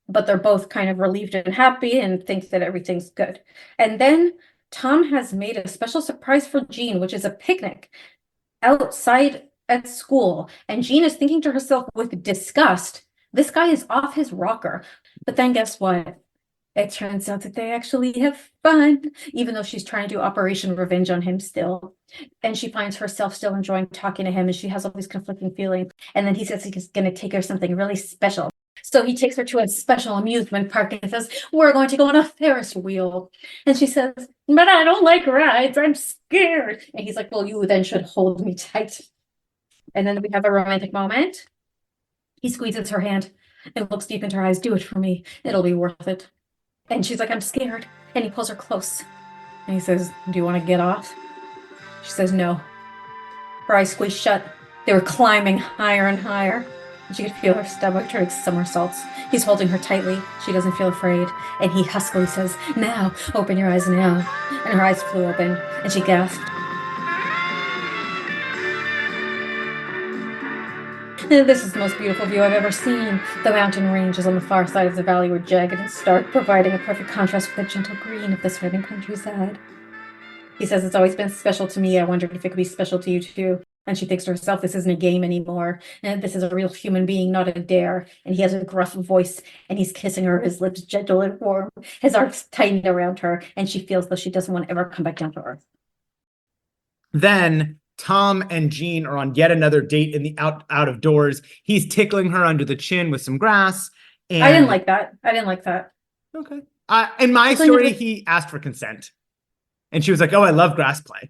but they're both kind of relieved and happy and think that everything's good. And then Tom has made a special surprise for Jean, which is a picnic outside at school. And Jean is thinking to herself with disgust, this guy is off his rocker. But then guess what? It turns out that they actually have fun, even though she's trying to do Operation Revenge on him still. And she finds herself still enjoying talking to him, and she has all these conflicting feelings. And then he says he's going to take her something really special. So he takes her to a special amusement park and says, we're going to go on a Ferris wheel. And she says, but I don't like rides. I'm scared. And he's like, well, you then should hold me tight. And then we have a romantic moment. He squeezes her hand and looks deep into her eyes. Do it for me. It'll be worth it. And she's like, I'm scared. And he pulls her close. And he says, do you want to get off? She says, no. Her eyes squeezed shut. They were climbing higher and higher. And she could feel her stomach turning somersaults. He's holding her tightly. She doesn't feel afraid. And he huskily says, now, open your eyes now. And her eyes flew open. And she gasped. This is the most beautiful view I've ever seen. The mountain ranges on the far side of the valley were jagged and stark, providing a perfect contrast with the gentle green of the surrounding countryside. He says, it's always been special to me. I wondered if it could be special to you too. And she thinks to herself, this isn't a game anymore. And this is a real human being, not a dare. And he has a gruff voice, and he's kissing her, his lips gentle and warm, his arms tightened around her, and she feels that she doesn't want to ever come back down to earth. Then Tom and Jean are on yet another date in the out of doors. He's tickling her under the chin with some grass. And I didn't like that. Okay. In my story, he asked for consent. And she was like, oh, I love grass play.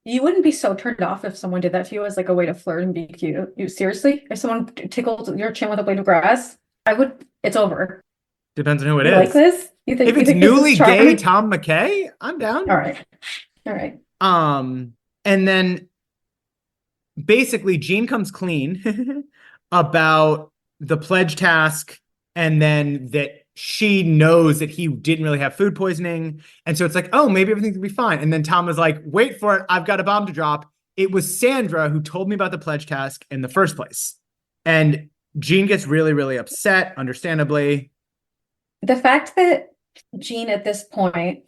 You wouldn't be so turned off if someone did that to you as like a way to flirt and be cute. You seriously? If someone tickled your chin with a blade of grass, I would. It's over. Depends on who it You is. like this? You think if it's newly gay Tom McKay, I'm down. All right. And then basically Jean comes clean about the pledge task, and then that she knows that he didn't really have food poisoning. And so it's like, oh, maybe everything's gonna be fine. And then Tom was like, wait for it, I've got a bomb to drop. It was Sandra who told me about the pledge task in the first place. And Jean gets really, really upset, understandably. The fact that Jean at this point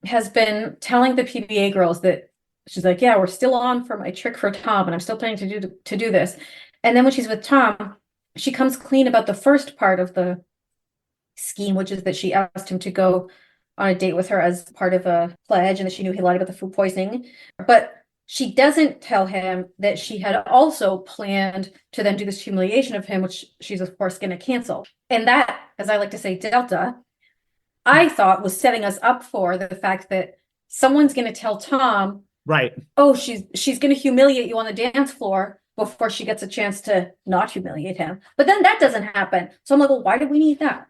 has been telling the PBA girls that she's like, yeah, we're still on for my trick for Tom, and I'm still planning to do this. And then when she's with Tom, she comes clean about the first part of the scheme, which is that she asked him to go on a date with her as part of a pledge, and that she knew he lied about the food poisoning. But she doesn't tell him that she had also planned to then do this humiliation of him, which she's of course going to cancel. And that, as I like to say, Delta, I thought was setting us up for the fact that someone's going to tell Tom, right, oh, she's going to humiliate you on the dance floor before she gets a chance to not humiliate him. But then that doesn't happen. So I'm like, well, why do we need that?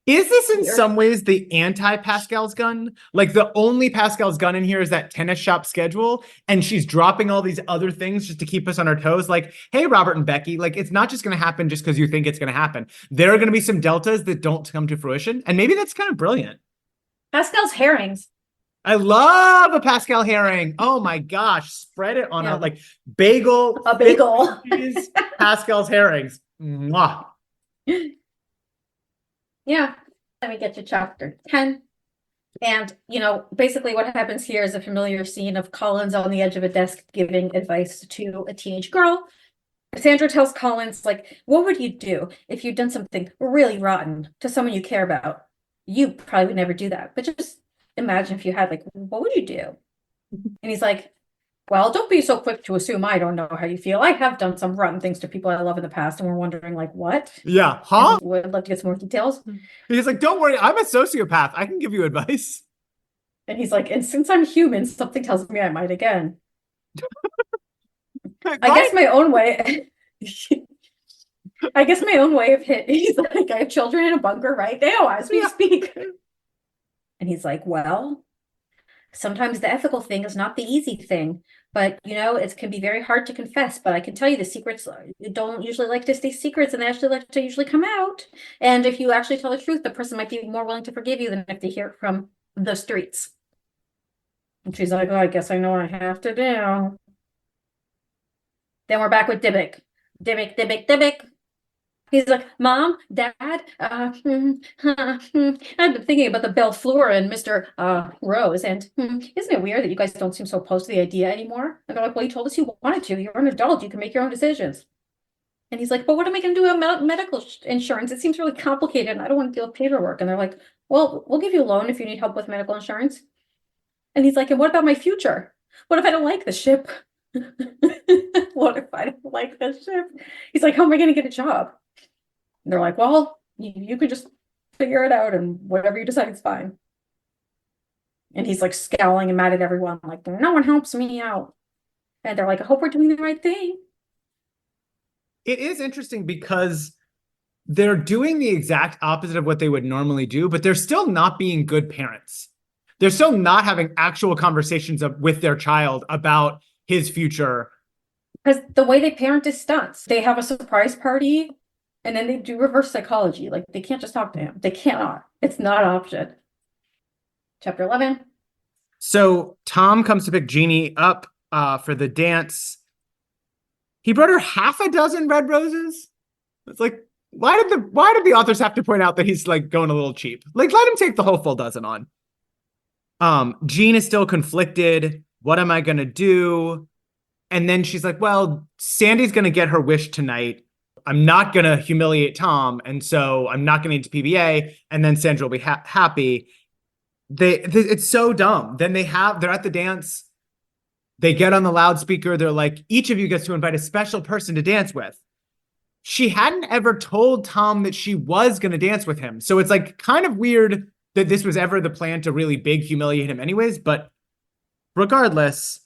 Is this in Weird. some ways the anti-Pascal's gun? Like the only Pascal's gun in here is that tennis shop schedule, and she's dropping all these other things just to keep us on our toes. Like, hey, Robert and Becky, like it's not just going to happen just because you think it's going to happen. There are going to be some deltas that don't come to fruition, and maybe that's kind of brilliant. Pascal's herrings. I love a Pascal herring. Oh my gosh, spread it on Yeah. a like bagel. A bagel. cheese, Pascal's herrings. Mwah. Yeah. Let me get to chapter 10. And, basically what happens here is a familiar scene of Collins on the edge of a desk giving advice to a teenage girl. Sandra tells Collins, like, what would you do if you'd done something really rotten to someone you care about? You probably would never do that. But just imagine if you had, like, what would you do? And he's like, well, don't be so quick to assume I don't know how you feel. I have done some rotten things to people I love in the past, and we're wondering, like, what? Yeah, huh? And would love to get some more details. He's like, don't worry, I'm a sociopath. I can give you advice. And he's like, and since I'm human, something tells me I might again. I guess my own way. I guess my own way of hit. He's like, I have children in a bunker right now as we speak. And he's like, well, sometimes the ethical thing is not the easy thing, but it can be very hard to confess. But I can tell you the secrets don't usually like to stay secrets, and they actually like to usually come out. And if you actually tell the truth, the person might be more willing to forgive you than if they hear it from the streets. And she's like, oh, I guess I know what I have to do. Then we're back with Dybbuk. Dybbuk. He's like, Mom, Dad, I've been thinking about the Belle Fleur and Mr. Rose, and isn't it weird that you guys don't seem so opposed to the idea anymore? And they're like, well, you told us you wanted to. You're an adult. You can make your own decisions. And he's like, but what am I going to do about medical insurance? It seems really complicated, and I don't want to deal with paperwork. And they're like, well, we'll give you a loan if you need help with medical insurance. And he's like, and what about my future? What if I don't like the ship? What if I don't like the ship? He's like, how am I going to get a job? And they're like, well, you could just figure it out, and whatever you decide is fine. And he's like scowling and mad at everyone, like, no one helps me out. And they're like, I hope we're doing the right thing. It is interesting because they're doing the exact opposite of what they would normally do, but they're still not being good parents. They're still not having actual conversations with their child about his future. Because the way they parent is stunts. They have a surprise party, and then they do reverse psychology. Like, they can't just talk to him. They cannot. It's not an option. Chapter 11. So Tom comes to pick Jeannie up for the dance. He brought her half a dozen red roses. It's like, why did the authors have to point out that he's like going a little cheap? Like, let him take the whole full dozen on. Jean is still conflicted. What am I gonna do? And then she's like, well, Sandy's gonna get her wish tonight. I'm not gonna humiliate Tom, and so I'm not gonna need to PBA. And then Sandra will be happy. It's so dumb. Then they're at the dance. They get on the loudspeaker. They're like, each of you gets to invite a special person to dance with. She hadn't ever told Tom that she was going to dance with him. So it's like kind of weird that this was ever the plan to really big humiliate him anyways. But regardless,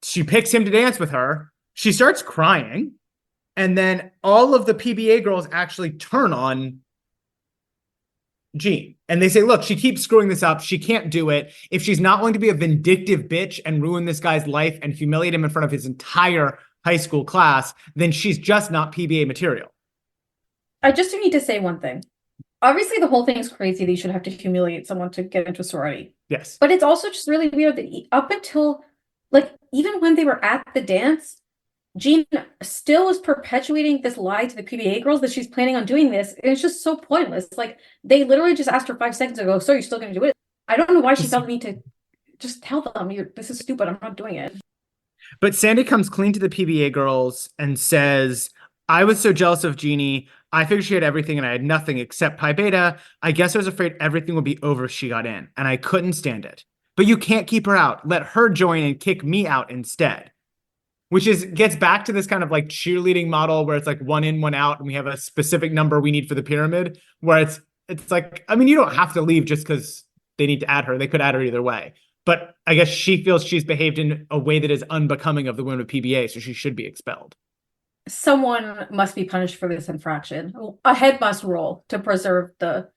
she picks him to dance with her. She starts crying. And then all of the PBA girls actually turn on Jean. And they say, look, she keeps screwing this up. She can't do it. If she's not going to be a vindictive bitch and ruin this guy's life and humiliate him in front of his entire high school class, then she's just not PBA material. I just do need to say one thing. Obviously, the whole thing is crazy that you should have to humiliate someone to get into a sorority. Yes. But it's also just really weird that up until, like, even when they were at the dance, Jean still is perpetuating this lie to the PBA girls that she's planning on doing this. And it's just so pointless. Like, they literally just asked her 5 seconds ago, so you're still going to do it? I don't know why she felt the need to just tell them, this is stupid, I'm not doing it. But Sandy comes clean to the PBA girls and says, I was so jealous of Jeannie. I figured she had everything and I had nothing except Pi Beta. I guess I was afraid everything would be over if she got in, and I couldn't stand it. But you can't keep her out. Let her join and kick me out instead. Which gets back to this kind of like cheerleading model where it's like 1 in, 1 out, and we have a specific number we need for the pyramid, where it's like, I mean, you don't have to leave just because they need to add her. They could add her either way. But I guess she feels she's behaved in a way that is unbecoming of the women of PBA, so she should be expelled. Someone must be punished for this infraction. A head must roll to preserve the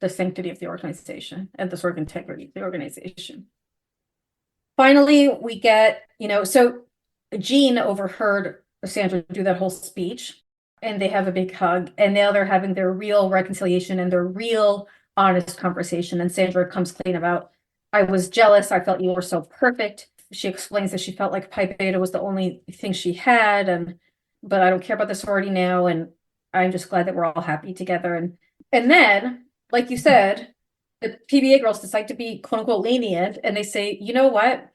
the sanctity of the organization and the sort of integrity of the organization. Finally, we get, so Jean overheard Sandra do that whole speech, and they have a big hug, and now they're having their real reconciliation and their real honest conversation. And Sandra comes clean about, I was jealous. I felt you were so perfect. She explains that she felt like Pi Beta was the only thing she had, but I don't care about the sorority now, and I'm just glad that we're all happy together. And then, like you said, the PBA girls decide to be quote unquote lenient, and they say, you know what?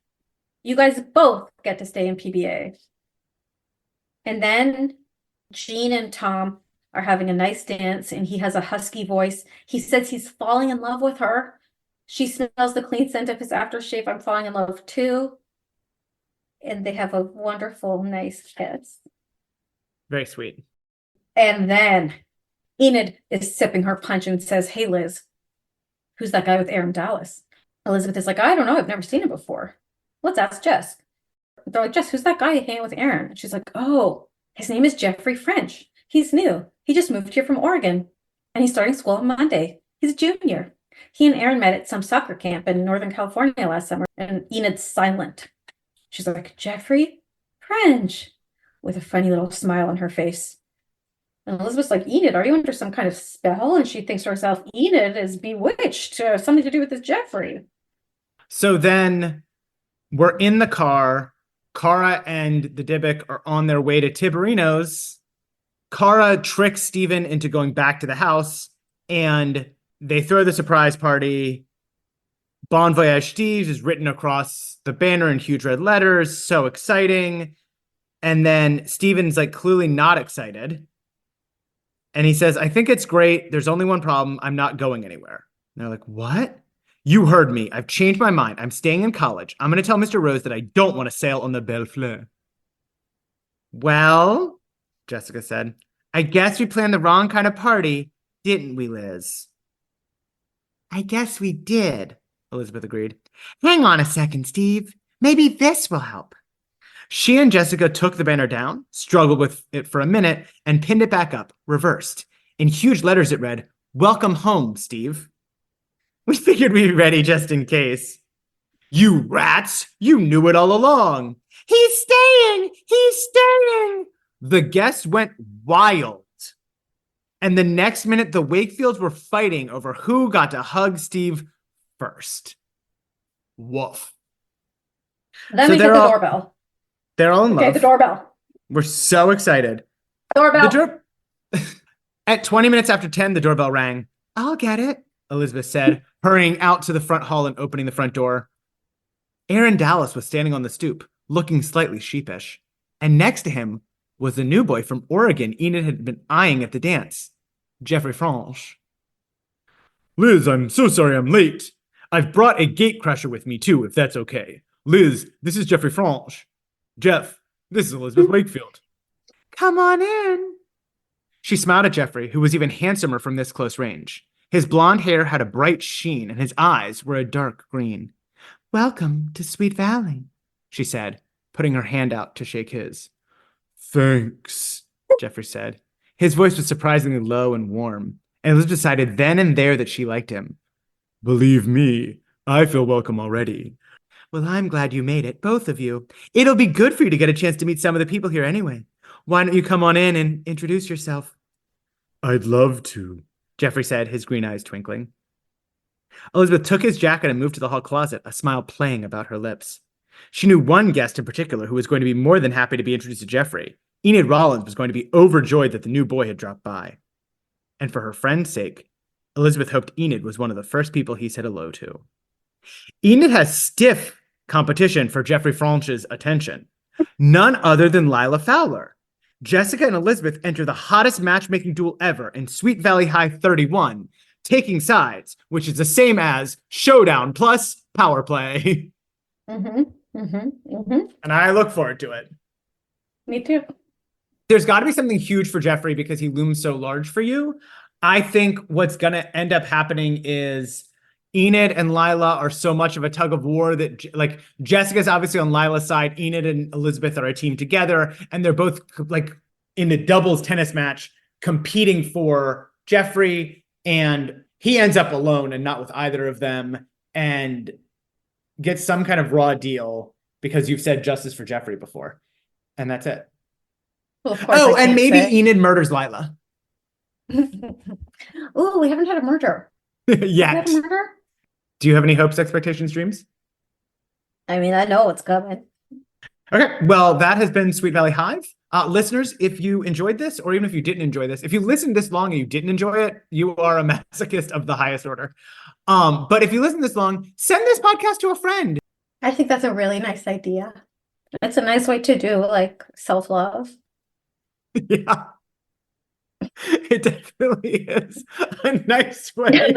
You guys both get to stay in PBA. And then Jean and Tom are having a nice dance, and he has a husky voice. He says he's falling in love with her. She smells the clean scent of his aftershave. I'm falling in love too. And they have a wonderful, nice kiss. Very sweet. And then Enid is sipping her punch and says, hey, Liz, who's that guy with Aaron Dallas? Elizabeth is like, I don't know. I've never seen him before. Let's ask Jess. They're like, Jess, who's that guy hanging with Aaron? And she's like, oh, his name is Jeffrey French. He's new. He just moved here from Oregon, and he's starting school on Monday. He's a junior. He and Aaron met at some soccer camp in Northern California last summer, and Enid's silent. She's like, Jeffrey French, with a funny little smile on her face. And Elizabeth's like, Enid, are you under some kind of spell? And she thinks to herself, Enid is bewitched, something to do with this Jeffrey. So then we're in the car. Kara and the Dybbuk are on their way to Tiberino's. Kara tricks Steven into going back to the house, and they throw the surprise party. Bon Voyage Steve is written across the banner in huge red letters. So exciting. And then Steven's like clearly not excited. And he says, I think it's great. There's only one problem. I'm not going anywhere. And they're like, what? You heard me. I've changed my mind. I'm staying in college. I'm going to tell Mr. Rose that I don't want to sail on the Belle Fleur. Well, Jessica said, I guess we planned the wrong kind of party, didn't we, Liz? I guess we did, Elizabeth agreed. Hang on a second, Steve. Maybe this will help. She and Jessica took the banner down, struggled with it for a minute, and pinned it back up, reversed. In huge letters, it read, Welcome home, Steve. We figured we'd be ready just in case. You rats! You knew it all along! He's staying! He's staying! The guests went wild. And the next minute, the Wakefields were fighting over who got to hug Steve first. Woof. Then we get the doorbell. They're all in love. Okay, the doorbell. We're so excited. Doorbell. At 20 minutes after 10, the doorbell rang. I'll get it, Elizabeth said, hurrying out to the front hall and opening the front door. Aaron Dallas was standing on the stoop, looking slightly sheepish. And next to him was the new boy from Oregon Enid had been eyeing at the dance, Jeffrey French. Liz, I'm so sorry I'm late. I've brought a gatecrasher with me too, if that's okay. Liz, this is Jeffrey French. Jeff, this is Elizabeth Wakefield. Come on in. She smiled at Jeffrey, who was even handsomer from this close range. His blonde hair had a bright sheen, and his eyes were a dark green. Welcome to Sweet Valley, she said, putting her hand out to shake his. Thanks, Jeffrey said. His voice was surprisingly low and warm, and Elizabeth decided then and there that she liked him. Believe me, I feel welcome already. Well, I'm glad you made it, both of you. It'll be good for you to get a chance to meet some of the people here anyway. Why don't you come on in and introduce yourself? I'd love to, Jeffrey said, his green eyes twinkling. Elizabeth took his jacket and moved to the hall closet, a smile playing about her lips. She knew one guest in particular who was going to be more than happy to be introduced to Jeffrey. Enid Rollins was going to be overjoyed that the new boy had dropped by. And for her friend's sake, Elizabeth hoped Enid was one of the first people he said hello to. Enid has stiff competition for Jeffrey French's attention. None other than Lila Fowler. Jessica and Elizabeth enter the hottest matchmaking duel ever in Sweet Valley High 31, taking sides, which is the same as showdown plus power play. And I look forward to it. Me too. There's got to be something huge for Jeffrey because he looms so large for you. I think what's going to end up happening is Enid and Lila are so much of a tug of war that, like, Jessica's obviously on Lila's side. Enid and Elizabeth are a team together, and they're both like in a doubles tennis match competing for Jeffrey. And he ends up alone and not with either of them, and gets some kind of raw deal because you've said justice for Jeffrey before. And that's it. Well, of course I Oh, and can't maybe say. Enid murders Lila. Ooh, we haven't had a murder. Have we Yet. had a murder? Do you have any hopes, expectations, dreams? I mean, I know it's coming. Okay, well, that has been Sweet Valley Hive. Listeners, if you enjoyed this, or even if you didn't enjoy this, if you listened this long and you didn't enjoy it, you are a masochist of the highest order. But if you listen this long, send this podcast to a friend. I think that's a really nice idea. It's a nice way to do like self-love. Yeah. It definitely is a nice way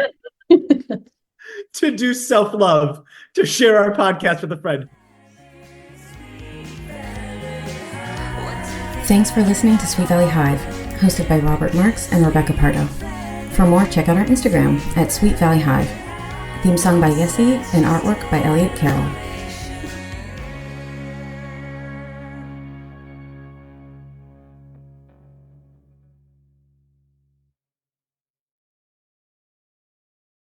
to do self-love, to share our podcast with a friend. Thanks for listening to Sweet Valley Hive, hosted by Robert Marks and Rebecca Pardo. For more, check out our Instagram at Sweet Valley Hive. Theme song by Yessie and artwork by Elliot Carroll.